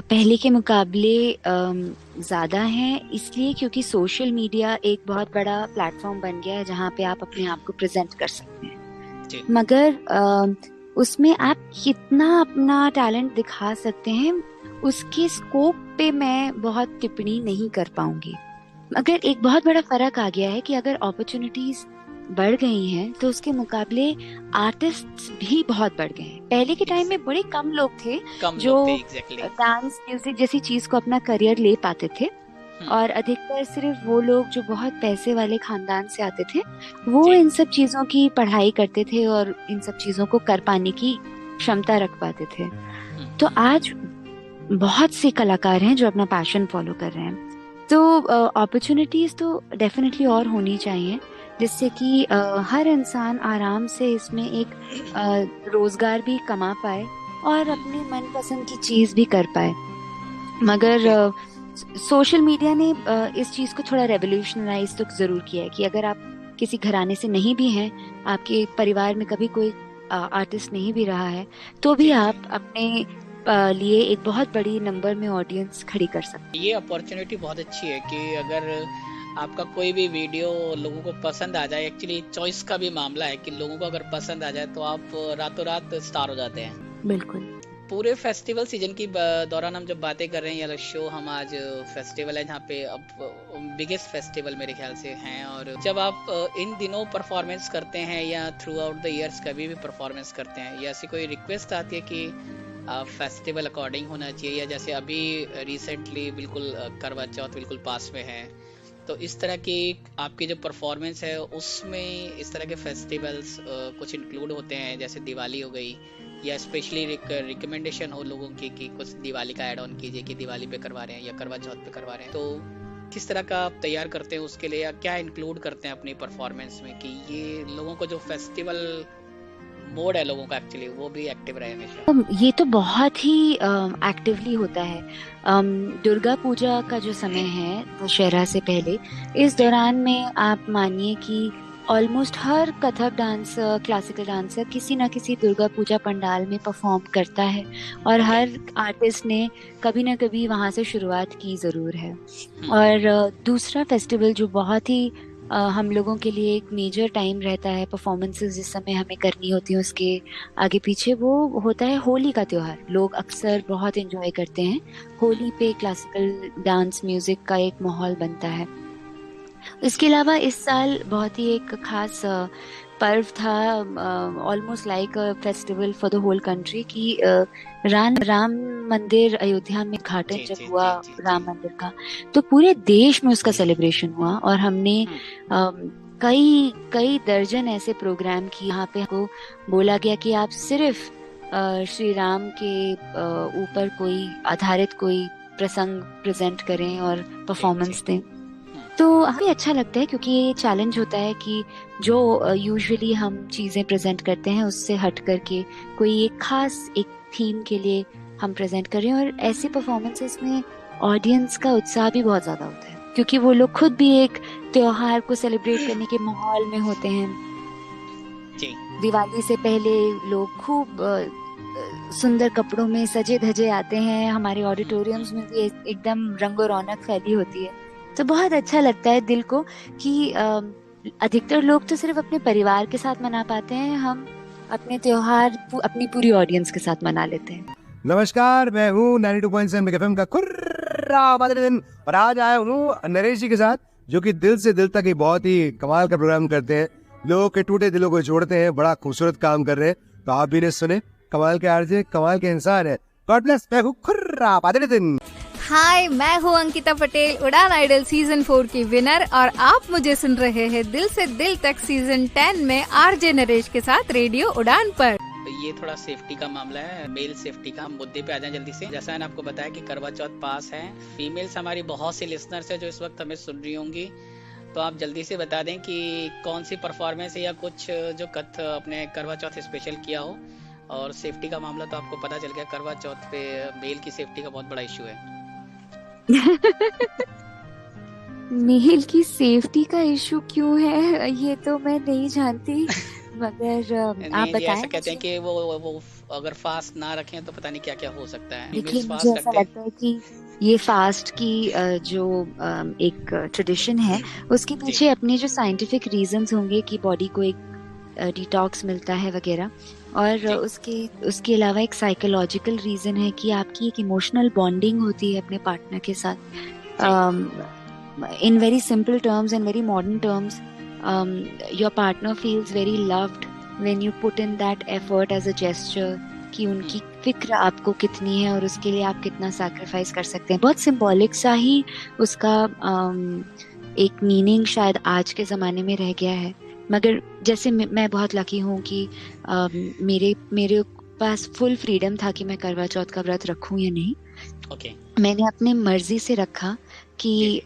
D: पहले के मुकाबले ज़्यादा हैं, इसलिए क्योंकि सोशल मीडिया एक बहुत बड़ा प्लेटफॉर्म बन गया है जहाँ पे आप अपने आप को प्रेजेंट कर सकते हैं। मगर उसमें आप कितना अपना टैलेंट दिखा सकते हैं, उसके स्कोप पे मैं बहुत टिप्पणी नहीं कर पाऊंगी। मगर एक बहुत बड़ा फर्क आ गया है कि अगर अपॉर्चुनिटीज बढ़ गई हैं तो उसके मुकाबले आर्टिस्ट भी बहुत बढ़ गए हैं। पहले के टाइम में बड़े कम लोग थे जो डांस म्यूजिक जैसी चीज को अपना करियर ले पाते थे, और अधिकतर सिर्फ वो लोग जो बहुत पैसे वाले खानदान से आते थे वो इन सब चीजों की पढ़ाई करते थे और इन सब चीजों को कर पाने की क्षमता रख पाते थे। तो आज बहुत से कलाकार हैं जो अपना पैशन फॉलो कर रहे हैं। तो अपॉर्चुनिटीज तो डेफिनेटली और होनी चाहिए, जिससे कि हर इंसान आराम से इसमें एक रोजगार भी कमा पाए और अपने मनपसंद की चीज भी कर पाए। मगर सोशल मीडिया ने इस चीज को थोड़ा रेवोल्यूशनराइज तो जरूर किया है कि अगर आप किसी घराने से नहीं भी हैं, आपके परिवार में कभी कोई आर्टिस्ट नहीं भी रहा है, तो भी आप अपने लिए एक बहुत बड़ी नंबर में ऑडियंस खड़ी कर सकते हैं।
C: ये अपॉर्चुनिटी बहुत अच्छी है कि अगर आपका कोई भी वीडियो लोगों को पसंद आ जाए, एक्चुअली चॉइस का भी मामला है कि लोगों को अगर पसंद आ जाए तो आप रातों रात स्टार हो जाते हैं।
D: बिल्कुल।
C: पूरे फेस्टिवल सीजन की दौरान हम जब बातें कर रहे हैं, या शो हम आज फेस्टिवल है जहाँ पे अब बिगेस्ट फेस्टिवल मेरे ख्याल से हैं, और जब आप इन दिनों परफॉर्मेंस करते हैं या थ्रू आउट द ईयर्स कभी भी परफॉर्मेंस करते हैं, या ऐसी कोई रिक्वेस्ट आती है कि फेस्टिवल अकॉर्डिंग होना चाहिए, या जैसे अभी रिसेंटली बिल्कुल करवा चौथ बिल्कुल पास में है, तो इस तरह की आपकी जो परफॉर्मेंस है उसमें इस तरह के फेस्टिवल्स कुछ इंक्लूड होते हैं, जैसे दिवाली हो गई, या स्पेशली रिकमेंडेशन हो लोगों की कि कुछ दिवाली का ऐड ऑन कीजिए कि दिवाली पे करवा रहे हैं या करवा चौथ पे करवा रहे हैं, तो किस तरह का आप तैयार करते हैं उसके लिए, या क्या इंक्लूड करते हैं अपनी परफॉर्मेंस में कि ये लोगों को जो फेस्टिवल मोड है लोगों का एक्चुअली वो भी एक्टिव रहे हमेशा?
D: ये तो बहुत ही एक्टिवली होता है। दुर्गा पूजा का जो समय है दशहरा से पहले, इस दौरान में आप मानिए कि ऑलमोस्ट हर कथक डांसर, क्लासिकल डांसर किसी ना किसी दुर्गा पूजा पंडाल में परफॉर्म करता है, और हर आर्टिस्ट ने कभी ना कभी वहाँ से शुरुआत की ज़रूर है। और दूसरा फेस्टिवल जो बहुत ही हम लोगों के लिए एक मेजर टाइम रहता है, परफॉर्मेंसेस जिस समय हमें करनी होती है उसके आगे पीछे, वो होता है होली का त्योहार। लोग अक्सर बहुत एंजॉय करते हैं होली पे, क्लासिकल डांस म्यूजिक का एक माहौल बनता है। इसके अलावा इस साल बहुत ही एक खास पर्व था, almost like a festival for the whole country, की राम मंदिर अयोध्या में उद्घाटन जब हुआ राम मंदिर का, तो पूरे देश में उसका सेलिब्रेशन हुआ, और हमने कई दर्जन ऐसे प्रोग्राम किए। यहाँ पे हमको बोला गया कि आप सिर्फ श्री राम के ऊपर कोई आधारित कोई प्रसंग प्रेजेंट करें और परफॉर्मेंस दें। तो हमें अच्छा लगता है क्योंकि ये चैलेंज होता है कि जो यूजुअली हम चीज़ें प्रेजेंट करते हैं उससे हट करके कोई एक खास एक थीम के लिए हम प्रेजेंट कर रहे हैं, और ऐसे परफॉर्मेंसेस में ऑडियंस का उत्साह भी बहुत ज़्यादा होता है क्योंकि वो लोग खुद भी एक त्योहार को सेलिब्रेट करने के माहौल में होते हैं। दिवाली से पहले लोग खूब सुंदर कपड़ों में सजे धजे आते हैं, हमारे ऑडिटोरियम्स में भी एकदम रंगो रौनक फैली होती है। तो बहुत अच्छा लगता है दिल को कि अधिकतर लोग तो सिर्फ अपने परिवार के साथ मना पाते हैं, हम अपने त्योहार अपनी पूरी ऑडियंस के साथ मना लेते हैं।
A: नमस्कार, मैं हूँ 92.7 मेगा एफएम का कुर्रा दिन, और आज आया हूँ नरेश जी के साथ, जो कि दिल से दिल तक एक बहुत ही कमाल का प्रोग्राम करते हैं, लोगों के टूटे दिलों को जोड़ते हैं, बड़ा खूबसूरत काम कर रहे हैं। तो आप भी ने सुने, कमाल के आरजे, कमाल के इंसान है। God bless. मैं हूँ कुर्रा दिन।
B: हाय, मैं हूँ अंकिता पटेल, उड़ान आइडल सीजन 4 की विनर, और आप मुझे सुन रहे हैं दिल से दिल तक सीजन 10 में आरजे नरेश के साथ रेडियो उड़ान पर।
C: ये थोड़ा सेफ्टी का मामला है, मेल सेफ्टी का। मुद्दे पे आ जाए जल्दी से। जैसा मैंने आपको बताया कि करवा चौथ पास है, फीमेल्स हमारी बहुत सी लिसनर्स है जो इस वक्त हमें सुन रही होंगी, तो आप जल्दी से बता दें कि कौन सी परफॉर्मेंस है या कुछ जो कथ अपने करवा चौथ स्पेशल किया हो। और सेफ्टी का मामला तो आपको पता चल गया, करवा चौथ पे मेल की सेफ्टी का बहुत बड़ा इशू है।
D: मेल की सेफ्टी का इशू क्यों है ये तो मैं नहीं जानती, मगर आप
C: नहीं जी,
D: बताएं
C: ऐसा कहते हैं
D: मुझे।
C: कि वो अगर फास्ट ना रखें तो पता नहीं क्या क्या हो सकता है।
D: देखिए,
C: फीमेल्स
D: मुझे
C: फास्ट
D: ऐसा
C: रखते हैं।
D: लगता है कि ये फास्ट की जो एक ट्रेडिशन है, उसके
C: जी
D: पीछे अपने जो साइंटिफिक रीजंस होंगे कि बॉडी को एक डिटॉक्स मिलता है वगैरह, और
C: जी
D: उसके उसके अलावा एक साइकोलॉजिकल रीजन है कि आपकी एक इमोशनल बॉन्डिंग होती है अपने पार्टनर के साथ।
C: जी
D: In very simple terms and very modern terms, your partner feels very loved when you put in that effort as a gesture, कि उनकी फिक्र आपको कितनी है और उसके लिए आप कितना सैक्रिफाइस कर सकते हैं। बहुत सिंबॉलिक सा ही उसका एक मीनिंग शायद आज के ज़माने में रह गया है। मगर जैसे मैं बहुत लकी हूँ कि मेरे मेरे पास फुल फ्रीडम था कि मैं करवा चौथ का व्रत रखूं या नहीं।
C: ओके
D: मैंने अपने मर्जी से रखा कि
C: जी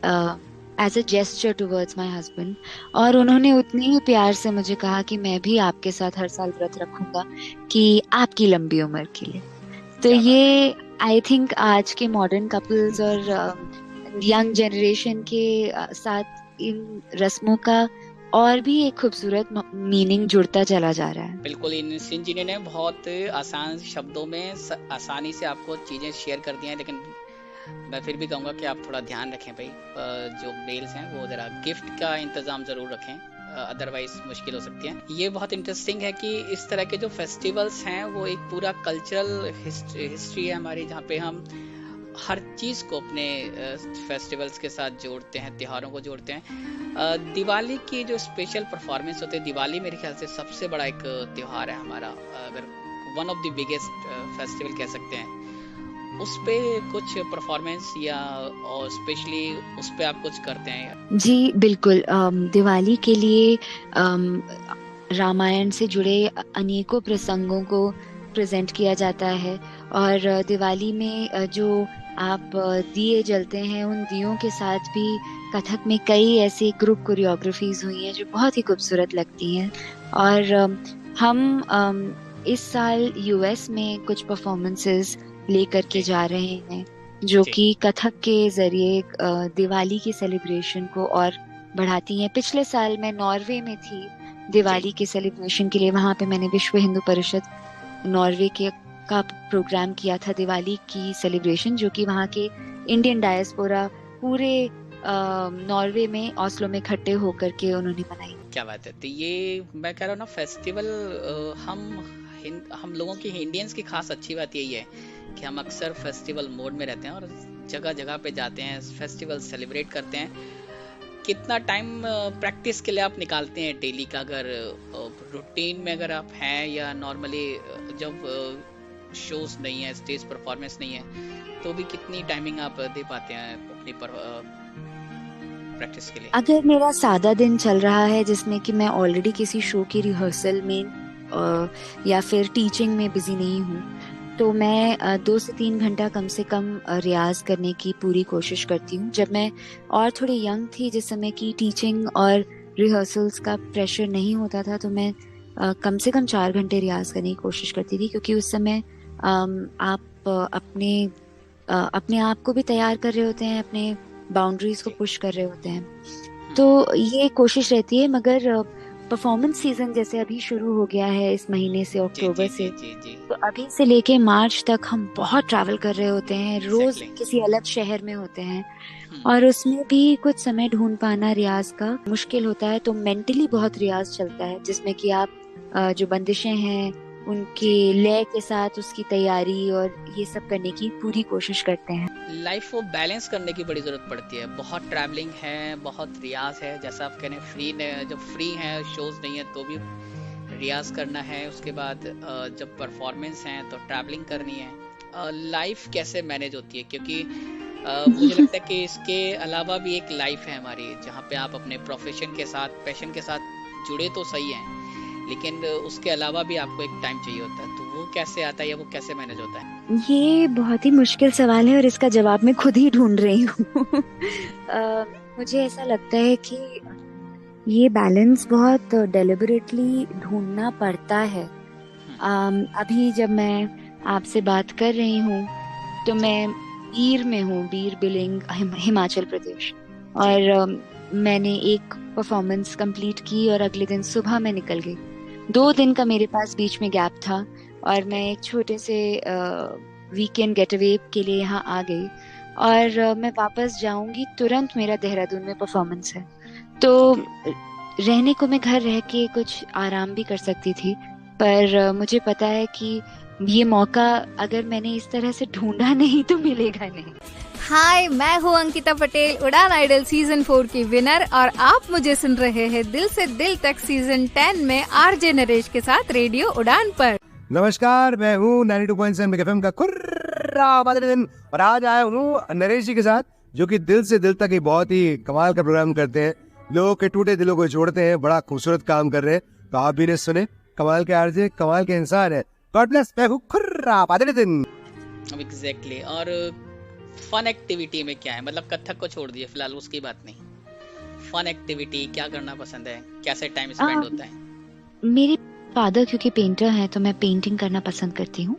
D: as a gesture towards my husband, और
C: ओके
D: उन्होंने उतने ही प्यार से मुझे कहा कि मैं भी आपके साथ हर साल व्रत रखूंगा कि आपकी लंबी उम्र के लिए। तो
C: क्या बात है।
D: ये आई थिंक आज के मॉडर्न कपल्स और यंग जनरेशन के साथ इन रस्मों का और भी एक खूबसूरत मीनिंग जुड़ता चला जा रहा है।
C: बिल्कुल, इन सिंह जी ने बहुत आसान शब्दों में आसानी से आपको चीजें शेयर कर दी हैं, लेकिन मैं फिर भी कहूँगा कि आप थोड़ा ध्यान रखें भाई। जो मेल्स हैं वो जरा गिफ्ट का इंतजाम जरूर रखें, अदरवाइज मुश्किल हो सकती है। ये बहुत इंटरेस्टिंग है कि इस तरह के जो फेस्टिवल्स हैं वो एक पूरा कल्चरल हिस्ट्री है हमारी, जहाँ पे हम हर चीज़ को अपने फेस्टिवल्स के साथ जोड़ते हैं, त्योहारों को जोड़ते हैं। दिवाली की जो स्पेशल परफॉर्मेंस होते हैं, दिवाली मेरे ख्याल से सबसे बड़ा एक त्योहार है हमारा, अगर one of the biggest festival कह सकते हैं। उस पे कुछ परफॉर्मेंस या और स्पेशली उस पे आप कुछ करते हैं?
D: जी बिल्कुल, दिवाली के लिए रामायण से जुड़े अनेकों प्रसंगों को प्रेजेंट किया जाता है, और दिवाली में जो आप दिए जलते हैं, उन दियों के साथ भी कथक में कई ऐसी ग्रुप कोरियोग्राफीज हुई हैं जो बहुत ही खूबसूरत लगती हैं। और हम इस साल यूएस में कुछ परफॉर्मेंसेस लेकर के जा रहे हैं जो
C: जी
D: कि कथक के जरिए दिवाली की सेलिब्रेशन को और बढ़ाती हैं। पिछले साल मैं नॉर्वे में थी दिवाली के सेलिब्रेशन के लिए। वहाँ पे मैंने विश्व हिंदू परिषद नॉर्वे के का प्रोग्राम किया था दिवाली की सेलिब्रेशन, जो कि वहाँ के इंडियन डायस्पोरा पूरे नॉर्वे में ओस्लो में इकट्ठे होकर के उन्होंने मनाई।
C: क्या बात है। तो ये मैं कह रहा हूँ ना, फेस्टिवल हम लोगों की, इंडियंस की खास अच्छी बात यही है कि हम अक्सर फेस्टिवल मोड में रहते हैं और जगह जगह पे जाते हैं, फेस्टिवल सेलिब्रेट करते हैं। कितना टाइम प्रैक्टिस के लिए आप निकालते हैं डेली का? अगर रूटीन में अगर आप हैं या नॉर्मली जब शोज नहीं है, स्टेज परफॉर्मेंस नहीं है, तो भी कितनी टाइमिंग आप दे पाते हैं अपनी प्रैक्टिस के लिए?
D: अगर मेरा सादा दिन चल रहा है जिसमें कि मैं ऑलरेडी किसी शो की रिहर्सल में या फिर टीचिंग में बिजी नहीं हूँ, तो मैं 2 से 3 घंटा कम से कम रियाज करने की पूरी कोशिश करती हूँ। जब मैं और थोड़ी यंग थी, जिस समय की टीचिंग और रिहर्सल्स का प्रेशर नहीं होता था, तो मैं कम से कम 4 घंटे रियाज करने की कोशिश करती थी, क्योंकि उस समय आप अपने आप को भी तैयार कर रहे होते हैं, अपने बाउंड्रीज को पुश कर रहे होते हैं। तो ये कोशिश रहती है। मगर परफॉर्मेंस सीजन जैसे अभी शुरू हो गया है इस महीने से, अक्टूबर से, तो अभी से लेके मार्च तक हम बहुत ट्रैवल कर रहे होते हैं, रोज किसी अलग शहर में होते हैं, और उसमें भी कुछ समय ढूंढ पाना रियाज का मुश्किल होता है। तो मेंटली बहुत रियाज चलता है, जिसमें कि आप जो बंदिशें हैं उनके लय के साथ उसकी तैयारी और ये सब करने की पूरी कोशिश करते हैं।
C: लाइफ को बैलेंस करने की बड़ी जरूरत पड़ती है। बहुत ट्रैवलिंग है, बहुत रियाज है, जैसा आप कहने जब फ्री हैं, शोज नहीं है तो भी रियाज करना है। उसके बाद जब परफॉर्मेंस है तो ट्रैवलिंग करनी है। लाइफ कैसे मैनेज होती है? क्योंकि मुझे लगता है कि इसके अलावा भी एक लाइफ है हमारी, जहाँ पे आप अपने प्रोफेशन के साथ, पैशन के साथ जुड़े तो सही हैं, लेकिन उसके अलावा भी आपको एक टाइम चाहिए होता है, तो वो कैसे आता है या वो कैसे मैनेज होता है?
D: ये बहुत ही मुश्किल सवाल है और इसका जवाब मैं खुद ही ढूंढ रही हूँ। मुझे ऐसा लगता है कि ये बैलेंस बहुत डेलिबरेटली ढूंढना पड़ता है। अभी जब मैं आपसे बात कर रही हूँ तो मैं बीर में हूँ, बीर बिलिंग, हिमाचल प्रदेश, और मैंने एक परफॉर्मेंस कंप्लीट की और अगले दिन सुबह मैं निकल गई। 2 दिन का मेरे पास बीच में गैप था और मैं एक छोटे से वीकेंड गेटअवे के लिए यहाँ आ गई और मैं वापस जाऊंगी तुरंत, मेरा देहरादून में परफॉर्मेंस है। तो रहने को मैं घर रह के कुछ आराम भी कर सकती थी, पर मुझे पता है कि ये मौका अगर मैंने इस तरह से ढूंढा नहीं तो मिलेगा नहीं।
B: हाय, मैं हूँ अंकिता पटेल, उड़ान आइडल सीजन 4 की विनर, और आप मुझे सुन रहे हैं दिल से दिल तक सीजन 10 में आरजे नरेश के साथ रेडियो उड़ान पर।
A: नमस्कार, मैं हूँ 92.7 मेगा एफएम का कुर्रा दिन, और आज आया हूँ नरेश जी के साथ, जो कि दिल से दिल तक एक बहुत ही कमाल का प्रोग्राम करते हैं, लोगों के टूटे दिलों को जोड़ते हैं, बड़ा खूबसूरत काम कर रहे हैं। तो आप भी ने सुने, कमाल के आरजे, कमाल के इंसान है। गॉड ब्लेस, मैं हूँ कुर्रा दिन।
C: एग्जैक्टली। और फन एक्टिविटी में क्या है, मतलब कथक को छोड़ दिए फिलहाल, उसकी बात नहीं, फन एक्टिविटी क्या करना पसंद है, कैसे टाइम स्पेंड होता है?
D: मेरे फादर क्योंकि पेंटर हैं तो मैं पेंटिंग करना पसंद करती हूँ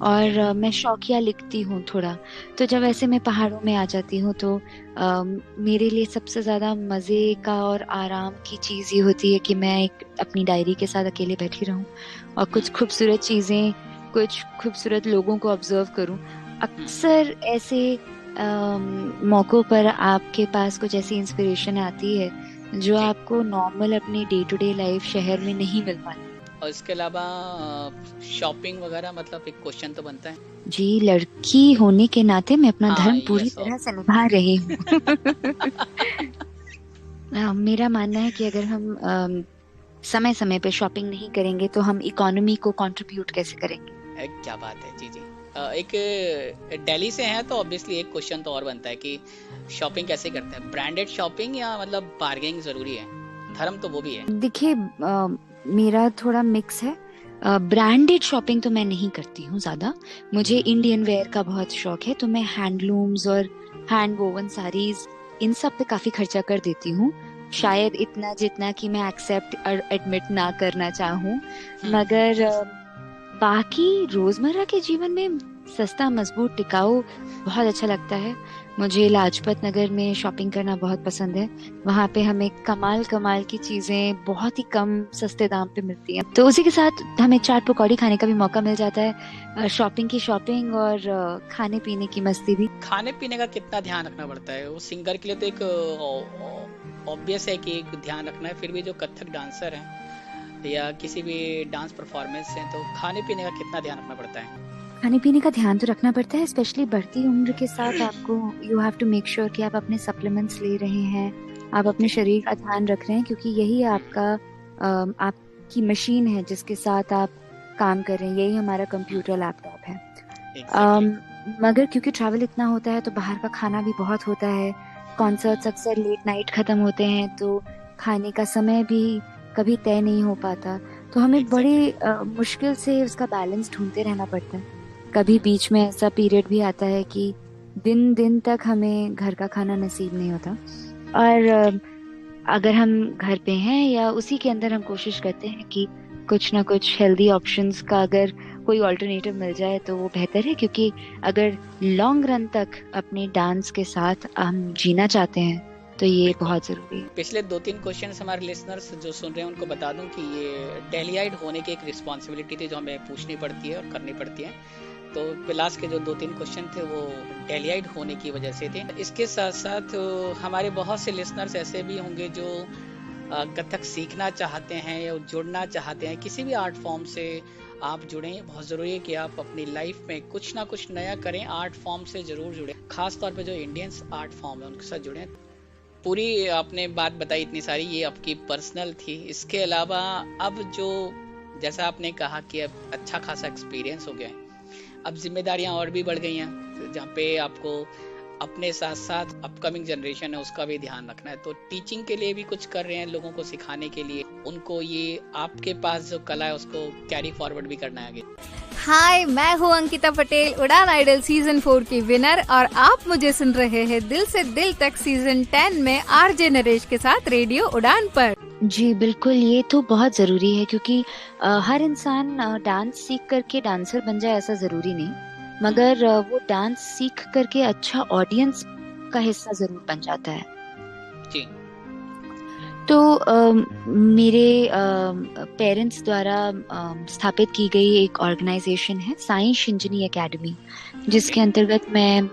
D: और मैं शौकिया लिखती हूँ थोड़ा। तो जब ऐसे मैं पहाड़ों में आ जाती हूँ तो मेरे लिए सबसे ज़्यादा मज़े का और आराम की चीज़ ये होती है कि मैं एक अपनी डायरी के साथ अकेले बैठी रहूँ और कुछ खूबसूरत चीज़ें, कुछ खूबसूरत लोगों को ऑब्जर्व करूँ। अक्सर ऐसे मौक़ों पर आपके पास कुछ ऐसी इंस्पिरेशन आती है जो आपको नॉर्मल अपनी डे टू डे लाइफ शहर में नहीं मिल पाती।
C: और इसके अलावा शॉपिंग वगैरह, मतलब एक क्वेश्चन तो बनता है
D: जी, लड़की होने के नाते मैं अपना धर्म पूरी तरह से निभा रही हूँ। मेरा मानना है कि अगर हम समय समय पे शॉपिंग नहीं करेंगे तो हम इकोनॉमी को कंट्रीब्यूट कैसे करेंगे?
C: क्या बात है। जी जी। एक दिल्ली से हैं तो ऑब्वियसली एक क्वेश्चन तो और बनता है कि शॉपिंग कैसे करते हैं, ब्रांडेड शॉपिंग या मतलब बार्गेनिंग जरूरी है? धर्म तो वो भी है।
D: देखिए, मेरा थोड़ा मिक्स है। ब्रांडेड शॉपिंग तो मैं नहीं करती हूँ ज़्यादा। मुझे इंडियन वेयर का बहुत शौक है, तो मैं हैंडलूम्स और हैंड वोवन साड़ीज इन सब पे काफ़ी खर्चा कर देती हूँ। शायद इतना जितना कि मैं एक्सेप्ट और एडमिट ना करना चाहूँ, मगर बाकी रोज़मर्रा के जीवन में सस्ता, मजबूत, टिकाऊ बहुत अच्छा लगता है। मुझे लाजपत नगर में शॉपिंग करना बहुत पसंद है। वहाँ पे हमें कमाल कमाल की चीज़ें बहुत ही कम सस्ते दाम पे मिलती हैं, तो उसी के साथ हमें चाट पकौड़ी खाने का भी मौका मिल जाता है। शॉपिंग की शॉपिंग और खाने पीने की मस्ती भी।
C: खाने पीने का कितना ध्यान रखना पड़ता है? वो सिंगर के लिए तो एक ऑब्वियस है कि एक ध्यान रखना है, फिर भी जो कथक डांसर हैं या किसी भी डांस परफॉर्मेंस है, तो खाने पीने का कितना ध्यान रखना पड़ता है?
D: खाने पीने का ध्यान तो रखना पड़ता है, स्पेशली बढ़ती उम्र के साथ। आपको you have to make sure कि आप अपने सप्लीमेंट्स ले रहे हैं, आप अपने शरीर का ध्यान रख रहे हैं, क्योंकि यही आपका आपकी मशीन है जिसके साथ आप काम कर रहे हैं। यही हमारा कंप्यूटर लैपटॉप है। मगर क्योंकि ट्रैवल इतना होता है तो बाहर का खाना भी बहुत होता है। कॉन्सर्ट्स अक्सर लेट नाइट खत्म होते हैं तो खाने का समय भी कभी तय नहीं हो पाता, तो हमें बड़ी मुश्किल से उसका बैलेंस ढूंढते रहना पड़ता है। कभी बीच में ऐसा पीरियड भी आता है कि दिन दिन तक हमें घर का खाना नसीब नहीं होता, और अगर हम घर पे हैं या उसी के अंदर हम कोशिश करते हैं कि कुछ ना कुछ हेल्दी ऑप्शंस का अगर कोई ऑल्टरनेटिव मिल जाए तो वो बेहतर है, क्योंकि अगर लॉन्ग रन तक अपने डांस के साथ हम जीना चाहते हैं तो ये बहुत जरूरी है।
C: पिछले 2-3 क्वेश्चन हमारे लिसनर्स जो सुन रहे हैं उनको बता दूं कि ये डेलीआइड होने की एक रिस्पॉन्सिबिलिटी थी जो हमें पूछनी पड़ती है और करनी पड़ती है। तो लास्ट के जो 2-3 क्वेश्चन थे वो डेलीआइड होने की वजह से थे। इसके साथ साथ हमारे बहुत से लिसनर्स ऐसे भी होंगे जो कथक सीखना चाहते हैं या जुड़ना चाहते हैं किसी भी आर्ट फॉर्म से। आप जुड़ें, बहुत ज़रूरी है कि आप अपनी लाइफ में कुछ ना कुछ नया करें, आर्ट फॉर्म से ज़रूर जुड़ें, खास तौर पे जो इंडियंस आर्ट फॉर्म है उनके साथ जुड़ें। पूरी आपने बात बताई इतनी सारी, ये आपकी पर्सनल थी। इसके अलावा अब जो जैसा आपने कहा कि अब अच्छा खासा एक्सपीरियंस हो गया है, अब जिम्मेदारियां और भी बढ़ गई हैं, जहाँ पे आपको अपने साथ साथ अपकमिंग जनरेशन है उसका भी ध्यान रखना है, तो टीचिंग के लिए भी कुछ कर रहे हैं, लोगों को सिखाने के लिए, उनको ये आपके पास जो कला है उसको कैरी फॉरवर्ड भी करना है आगे।
B: हाय, मैं हूँ अंकिता पटेल, उड़ान आइडल सीजन 4 की विनर, और आप मुझे सुन रहे हैं दिल से दिल तक सीजन 10 में आरजे नरेश के साथ रेडियो उड़ान पर।
D: जी बिल्कुल, ये तो बहुत ज़रूरी है क्योंकि हर इंसान डांस सीख करके डांसर बन जाए ऐसा ज़रूरी नहीं, मगर वो डांस सीख करके अच्छा ऑडियंस का हिस्सा ज़रूर बन जाता है।
C: जी।
D: तो मेरे पेरेंट्स द्वारा स्थापित की गई एक ऑर्गेनाइजेशन है साई शिंजनी एकेडमी, जिसके अंतर्गत मैं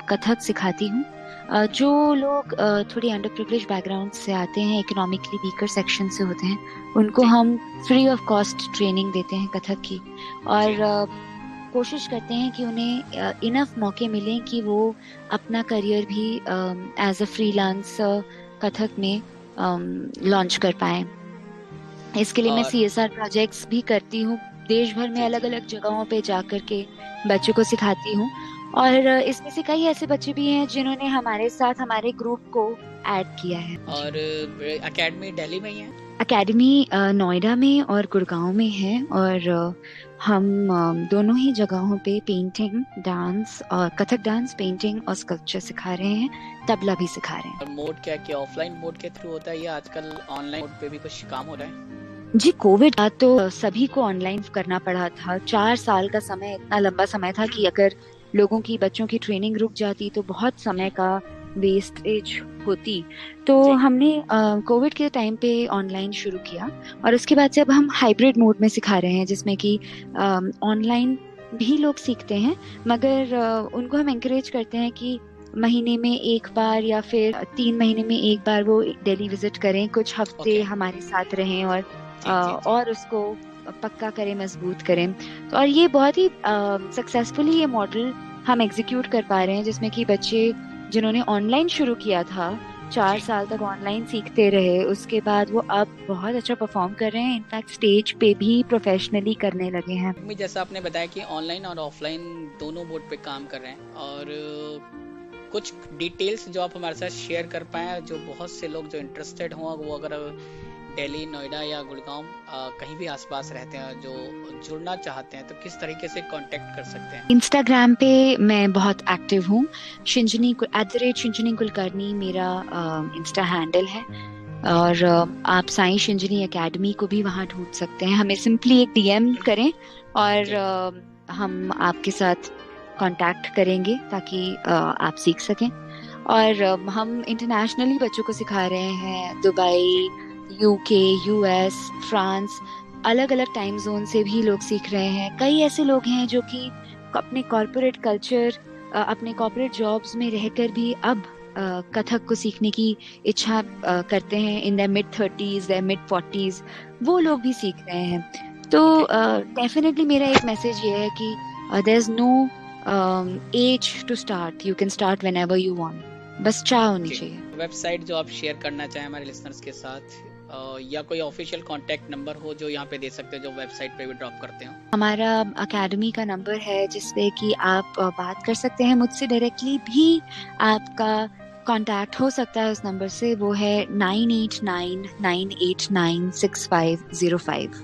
D: कथक सिखाती हूँ। जो लोग थोड़ी अंडर प्रिविलेज बैकग्राउंड से आते हैं, इकोनॉमिकली वीकर सेक्शन से होते हैं, उनको हम फ्री ऑफ कॉस्ट ट्रेनिंग देते हैं कथक की, और कोशिश करते हैं कि उन्हें इनफ मौके मिलें कि वो अपना करियर भी एज अ फ्रीलांस कथक में लॉन्च कर पाएं। इसके लिए मैं CSR प्रोजेक्ट्स भी करती हूँ, देश भर में अलग अलग जगहों पे जाकर के बच्चों को सिखाती हूँ, और इसमें से कई ऐसे बच्चे भी हैं जिन्होंने हमारे साथ हमारे ग्रुप को ऐड किया है।
C: और एकेडमी दिल्ली में ही है?
D: एकेडमी नोएडा में और गुड़गांव में है, और हम दोनों ही जगहों पे पेंटिंग, डांस और कथक डांस, पेंटिंग और स्कल्पचर सिखा रहे हैं, तबला भी सिखा रहे हैं।
C: और मोड क्या ऑफलाइन मोड के थ्रू होता है या आजकल ऑनलाइन मोड पे भी कुछ काम हो रहा है?
D: जी, कोविड तो सभी को ऑनलाइन करना पड़ा था। 4 साल का समय इतना लंबा समय था कि अगर लोगों की, बच्चों की ट्रेनिंग रुक जाती तो बहुत समय का वेस्टेज होती। तो हमने कोविड के टाइम पे ऑनलाइन शुरू किया, और उसके बाद से अब हम हाइब्रिड मोड में सिखा रहे हैं, जिसमें कि ऑनलाइन भी लोग सीखते हैं, मगर उनको हम एंकरेज करते हैं कि महीने में एक बार या फिर 3 महीने में एक बार वो दिल्ली विजिट करें, कुछ हफ्ते हमारे साथ रहें और उसको पक्का करें, मजबूत करें। तो और ये बहुत ही सक्सेसफुली ये मॉडल हम एग्जीक्यूट कर पा रहे हैं, जिसमें कि बच्चे जिन्होंने ऑनलाइन शुरू किया था, 4 साल तक ऑनलाइन सीखते रहे, उसके बाद वो अब बहुत अच्छा परफॉर्म कर रहे हैं, इनफैक्ट स्टेज पे भी प्रोफेशनली करने लगे हैं।
C: जैसा आपने बताया कि ऑनलाइन और ऑफलाइन दोनों मोड पे काम कर रहे हैं, और कुछ डिटेल्स जो आप हमारे साथ शेयर कर पाए, जो बहुत से लोग जो इंटरेस्टेड हों, वो अगर दिल्ली, नोएडा या गुड़गांव कहीं भी आसपास रहते हैं, जो जुड़ना चाहते हैं, तो किस तरीके से कांटेक्ट कर सकते हैं?
D: इंस्टाग्राम पे मैं बहुत एक्टिव हूँ, शिंजनी कुलकर्णी मेरा इंस्टा हैंडल है, और आप साई शिंजनी एकेडमी को भी वहाँ ढूंढ सकते हैं। हमें सिंपली एक DM करें और हम आपके साथ कांटेक्ट करेंगे ताकि आप सीख सकें। और हम इंटरनेशनली बच्चों को सिखा रहे हैं, दुबई, UK, US, फ्रांस, अलग अलग टाइम जोन से भी लोग सीख रहे हैं। कई ऐसे लोग हैं जो कि अपने कॉर्पोरेट कल्चर, अपने कॉर्पोरेट जॉब्स में रहकर भी अब कथक को सीखने की इच्छा करते हैं। इन द mid-30s, mid-40s वो लोग भी सीख रहे हैं। तो डेफिनेटली मेरा एक मैसेज ये है कि there is no age to start, you can start whenever you want, बस चाह होनी चाहिए।
C: वेबसाइट जो आप शेयर करना चाहें हमारे लिसनर्स के साथ, या कोई ऑफिशियल कांटेक्ट नंबर हो जो यहाँ पे दे सकते हैं, जो वेबसाइट पे भी ड्रॉप करते हो?
D: हमारा एकेडमी का नंबर है जिसपे कि आप बात कर सकते हैं मुझसे, डायरेक्टली भी आपका कांटेक्ट हो सकता है उस नंबर से। वो है 9899896505।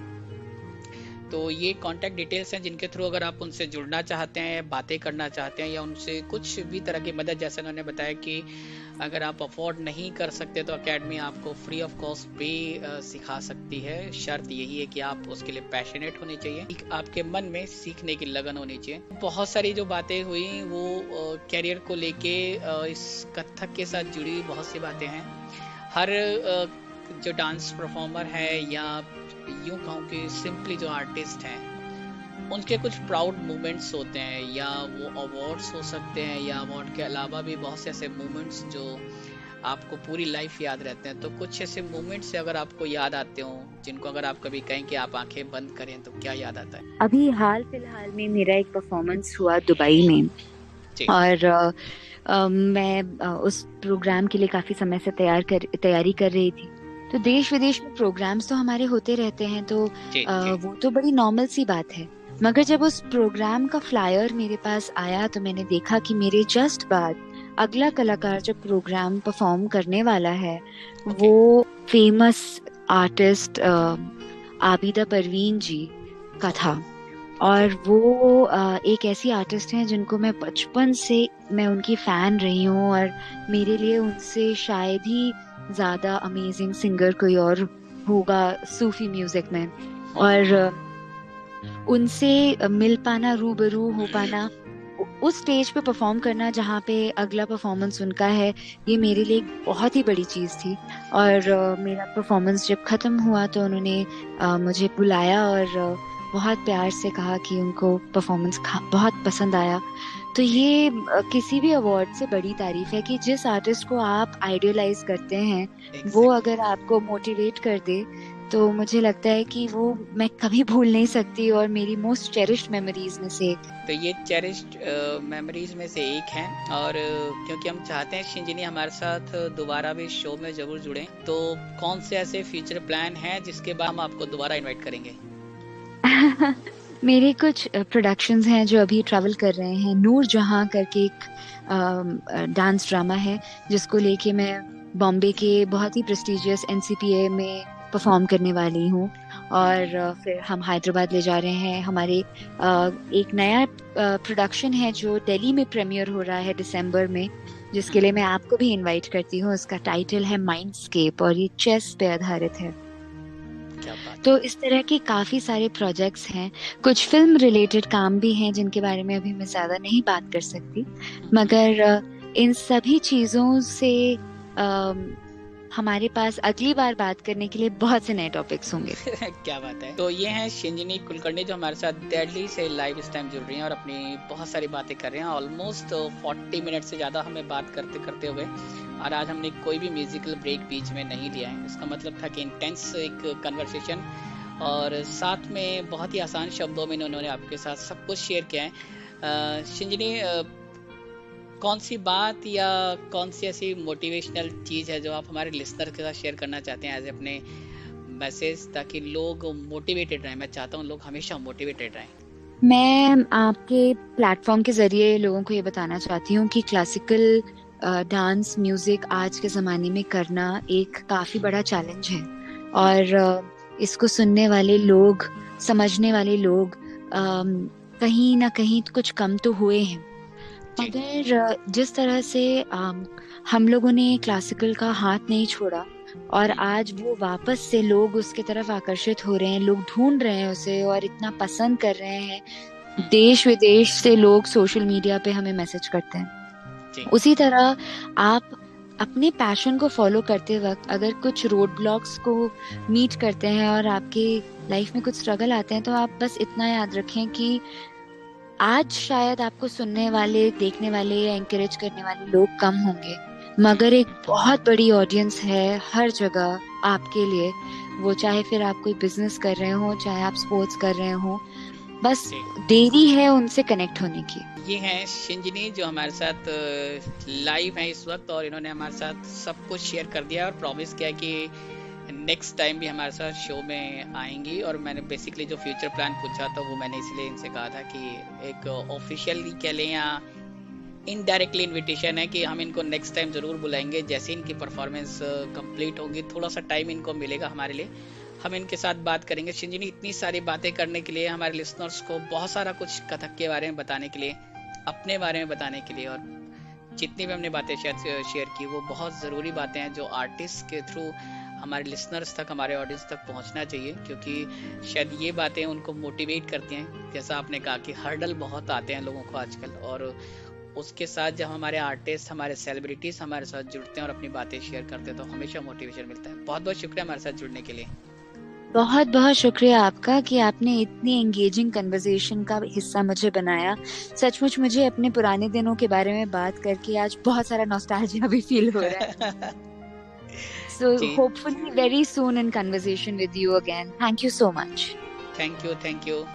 C: तो ये कांटेक्ट डिटेल्स हैं जिनके थ्रू अगर आप उनसे जुड़ना चाहते हैं, बातें करना चाहते हैं, या उनसे कुछ भी तरह की मदद, जैसे उन्होंने बताया कि अगर आप अफोर्ड नहीं कर सकते तो एकेडमी आपको फ्री ऑफ कॉस्ट भी सिखा सकती है। शर्त यही है कि आप उसके लिए पैशनेट होने चाहिए, आपके मन में सीखने की लगन होनी चाहिए। बहुत सारी जो बातें हुई वो कैरियर को लेके इस कथक के साथ जुड़ी हुई बहुत सी बातें हैं। हर जो डांस परफॉर्मर है, या यूं कहूँ कि सिंपली जो आर्टिस्ट हैं, उनके कुछ प्राउड मोमेंट्स होते हैं, या वो अवार्ड्स हो सकते हैं, या अवार्ड के अलावा भी बहुत से ऐसे मोमेंट्स जो आपको पूरी लाइफ याद रहते हैं। तो कुछ ऐसे मोमेंट्स अगर आपको याद आते हो, जिनको अगर आप कभी कहें कि आप आंखें बंद करें, तो क्या याद आता है?
D: अभी हाल फिलहाल में मेरा एक परफॉर्मेंस हुआ दुबई में, और मैं उस प्रोग्राम के लिए काफी समय से तैयारी कर रही थी। तो देश विदेश में प्रोग्राम्स तो हमारे होते रहते हैं, तो वो तो बड़ी नॉर्मल सी बात है। मगर जब उस प्रोग्राम का फ्लायर मेरे पास आया तो मैंने देखा कि मेरे जस्ट बाद अगला कलाकार जो प्रोग्राम परफॉर्म करने वाला है वो फेमस आर्टिस्ट आबिदा परवीन जी का था। और वो एक ऐसी आर्टिस्ट हैं जिनको मैं बचपन से मैं उनकी फैन रही हूँ, और मेरे लिए उनसे शायद ही ज़्यादा अमेजिंग सिंगर कोई और होगा सूफी म्यूजिक में। और उनसे मिल पाना, रूबरू हो पाना, उस स्टेज पे परफॉर्म करना जहाँ पे अगला परफॉर्मेंस उनका है, ये मेरे लिए एक बहुत ही बड़ी चीज़ थी। और मेरा परफॉर्मेंस जब ख़त्म हुआ तो उन्होंने मुझे बुलाया और बहुत प्यार से कहा कि उनको परफॉर्मेंस बहुत पसंद आया। तो ये किसी भी अवार्ड से बड़ी तारीफ है कि जिस आर्टिस्ट को आप आइडियलाइज करते हैं वो अगर आपको मोटिवेट कर दे, तो मुझे लगता है कि वो मैं कभी भूल नहीं सकती, और मेरी मोस्ट चेरिश्ड मेमोरीज में से एक।
C: तो ये चेरिश्ड मेमोरीज में से एक है। और क्योंकि हम चाहते हैं शिंजनी हमारे साथ दोबारा भी शो में जरूर जुड़ें, तो कौन से ऐसे फ्यूचर प्लान हैं जिसके बाद हम आपको दोबारा इनवाइट करेंगे?
D: मेरे कुछ प्रोडक्शंस हैं जो अभी ट्रैवल कर रहे हैं। नूर जहां करके एक डांस ड्रामा है जिसको लेके मैं बॉम्बे के बहुत ही प्रेस्टिजियस NCPA में परफॉर्म करने वाली हूँ। और फिर हम हैदराबाद ले जा रहे हैं। हमारे एक नया प्रोडक्शन है जो दिल्ली में प्रीमियर हो रहा है दिसंबर में, जिसके लिए मैं आपको भी इनवाइट करती हूँ। उसका टाइटल है माइंडस्केप और ये चेस पे आधारित है। तो इस तरह के काफी सारे प्रोजेक्ट्स हैं। कुछ फिल्म रिलेटेड काम भी हैं जिनके बारे में अभी मैं ज्यादा नहीं बात कर सकती, मगर इन सभी चीजों से हमारे पास अगली बार बात करने के लिए बहुत से नए टॉपिक्स होंगे।
C: क्या बात है। तो ये हैं शिंजनी कुलकर्णी जो हमारे साथ दिल्ली से लाइव इस टाइम जुड़ रही हैं और अपनी बहुत सारी बातें कर रहे हैं। ऑलमोस्ट 40 मिनट से ज्यादा हमें बात करते करते हुए, और आज हमने कोई भी म्यूजिकल ब्रेक बीच में नहीं लिया है। इसका मतलब था कि इंटेंस एक कन्वर्सेशन, और साथ में बहुत ही आसान शब्दों में उन्होंने आपके साथ सब कुछ शेयर किया है। शिंजनी, कौन सी बात या कौन सी ऐसी मोटिवेशनल चीज़ है जो आप हमारे लिसनर के साथ शेयर करना चाहते हैं एज अपने मैसेज, ताकि लोग मोटिवेटेड रहें? मैं चाहता हूँ लोग हमेशा मोटिवेटेड रहें।
D: मैं आपके प्लेटफॉर्म के जरिए लोगों को ये बताना चाहती हूँ कि क्लासिकल डांस म्यूजिक आज के ज़माने में करना एक काफ़ी बड़ा चैलेंज है। और इसको सुनने वाले लोग, समझने वाले लोग कहीं ना कहीं कुछ कम तो हुए हैं। मगर जिस तरह से हम लोगों ने क्लासिकल का हाथ नहीं छोड़ा, और आज वो वापस से लोग उसके तरफ आकर्षित हो रहे हैं, लोग ढूंढ रहे हैं उसे और इतना पसंद कर रहे हैं। देश विदेश से लोग सोशल मीडिया पे हमें मैसेज करते हैं। उसी तरह आप अपने पैशन को फॉलो करते वक्त अगर कुछ रोड ब्लॉक्स को मीट करते हैं और आपके लाइफ में कुछ स्ट्रगल आते हैं, तो आप बस इतना याद रखें कि आज शायद आपको सुनने वाले, देखने वाले या एनकरेज करने वाले लोग कम होंगे, मगर एक बहुत बड़ी ऑडियंस है हर जगह आपके लिए। वो चाहे फिर आप कोई बिजनेस कर रहे हो, चाहे आप स्पोर्ट्स कर रहे हो, बस देरी है उनसे कनेक्ट होने की।
C: ये हैं शिंजनी जो हमारे साथ लाइव हैं इस वक्त, और इन्होंने हमारे साथ सब कुछ शेयर कर दिया और प्रॉमिस किया कि नेक्स्ट टाइम भी हमारे साथ शो में आएंगी। और मैंने बेसिकली जो फ्यूचर प्लान पूछा था वो मैंने इसलिए इनसे कहा था कि एक ऑफिशियली कह लें या इनडायरेक्टली इनविटेशन है कि हम इनको नेक्स्ट टाइम ज़रूर बुलाएंगे। जैसे इनकी परफॉर्मेंस कंप्लीट होगी, थोड़ा सा टाइम इनको मिलेगा हमारे लिए, हम इनके साथ बात करेंगे। शिंजनी, इतनी सारी बातें करने के लिए, हमारे लिसनर्स को बहुत सारा कुछ कथक के बारे में बताने के लिए, अपने बारे में बताने के लिए, और जितनी भी हमने बातें शेयर की वो बहुत ज़रूरी बातें हैं जो आर्टिस्ट के थ्रू हमारे लिसनर्स तक, हमारे ऑडियंस तक पहुंचना चाहिए, क्योंकि शायद ये बातें उनको मोटिवेट करती हैं। जैसा आपने कहा कि हर्डल बहुत आते हैं लोगों को आजकल, और उसके साथ जब हमारे आर्टिस्ट, हमारे सेलिब्रिटीज हमारे साथ जुड़ते हैं और अपनी बातें शेयर करते हैं तो हमेशा मोटिवेशन मिलता है। बहुत बहुत शुक्रिया हमारे साथ जुड़ने के लिए।
D: बहुत बहुत शुक्रिया आपका कि आपने इतनी एंगेजिंग कन्वर्सेशन का हिस्सा मुझे बनाया। सचमुच मुझे अपने पुराने दिनों के बारे में बात करके आज बहुत सारा नॉस्टैल्जिया भी फील हो रहा है। So hopefully very soon in conversation with you again. Thank you so much.
C: Thank you.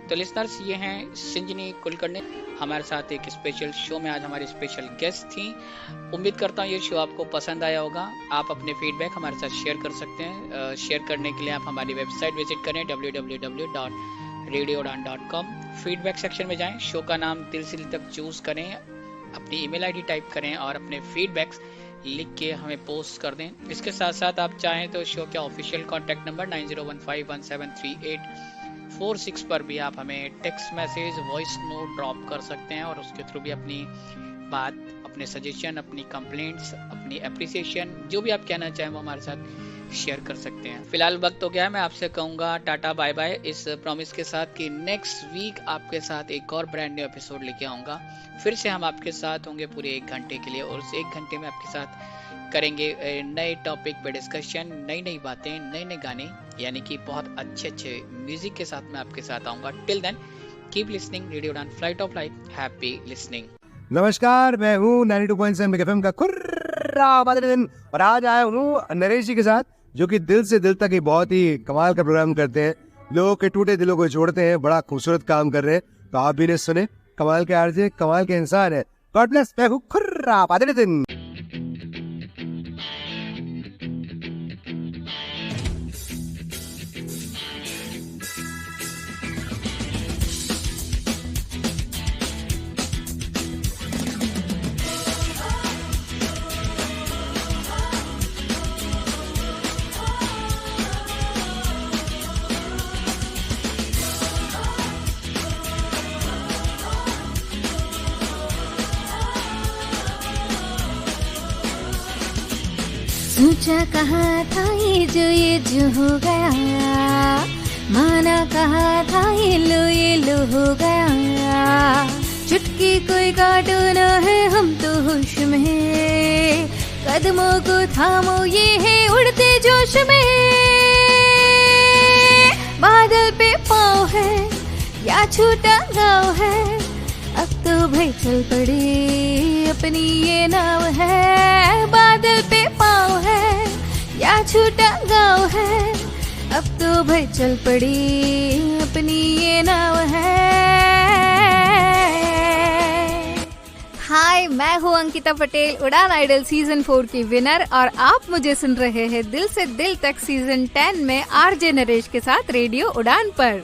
C: तो लिसनर्स, ये हैं शिंजनी कुलकर्णी हमारे साथ एक स्पेशल शो में आज हमारी स्पेशल गेस्ट थी। उम्मीद करता हूँ ये शो आपको पसंद आया होगा। आप अपने फीडबैक हमारे साथ शेयर कर सकते हैं। शेयर करने के लिए आप हमारी वेबसाइट विजिट करें www.radioudan.com। फीडबैक सेक्शन में जाएं, शो का नाम दिल से दिल तक चूज करें, अपनी ईमेल आईडी टाइप करें और अपने फीडबैक्स लिख के हमें पोस्ट कर दें। इसके साथ साथ आप चाहें तो शो के ऑफिशियल कॉन्टैक्ट नंबर 9015173846 पर भी आप हमें text message, voice note drop कर सकते हैं और उसके थ्रू भी अपनी बात, अपने सजेशन, अपनी कंप्लेंट्स, अपनी अप्रिसिएशन, जो भी आप कहना चाहें वो हमारे साथ शेयर कर सकते हैं। फिलहाल वक्त हो गया है, मैं आपसे कहूँगा टाटा बाय बाय, इस प्रॉमिस के साथ कि नेक्स्ट वीक आपके साथ एक और ब्रांड न्यू एपिसोड लेके आऊँगा। फिर से हम आपके साथ होंगे पूरे 1 घंटे के लिए और उस 1 घंटे में आपके साथ करेंगे नए टॉपिक पे डिस्कशन, नई नई बातें, नए नए गाने, यानी कि बहुत अच्छे अच्छे म्यूजिक के साथ मैं आपके साथ आऊँगा। Till then keep listening radio Udaan, flight of life, happy listening.
A: नमस्कार, मैं हूँ 92.7 बिग एफएम का खुर्रा दिन और आज आया हूँ नरेश जी के साथ, जो कि दिल से दिल तक ही बहुत ही कमाल का प्रोग्राम करते हैं, लोगों के टूटे दिलों को जोड़ते हैं, बड़ा खूबसूरत काम कर रहे हैं। तो आप भी ने सुने, कमाल के आरजे, कमाल के इंसान है। गॉड ब्लेस, मैं हूँ खुर्रा दिन।
B: सोचा कहा था ये जो हो गया, माना कहा था ये लो हो गया। चुटकी कोई काटो न है हम तो होश में, कदमों को थामो ये है उड़ते जोश में। बादल पे पाँव है या छूटा गाँव है, अब तो भाई चल पड़ी अपनी ये नाव है। बादल पे पाँव है या छूटा गाँव है, अब तो भाई चल पड़ी अपनी ये नाव है। हाय, मैं हूँ अंकिता पटेल, उड़ान आइडल सीजन 4 की विनर, और आप मुझे सुन रहे हैं दिल से दिल तक सीजन 10 में आरजे नरेश के साथ रेडियो उड़ान पर।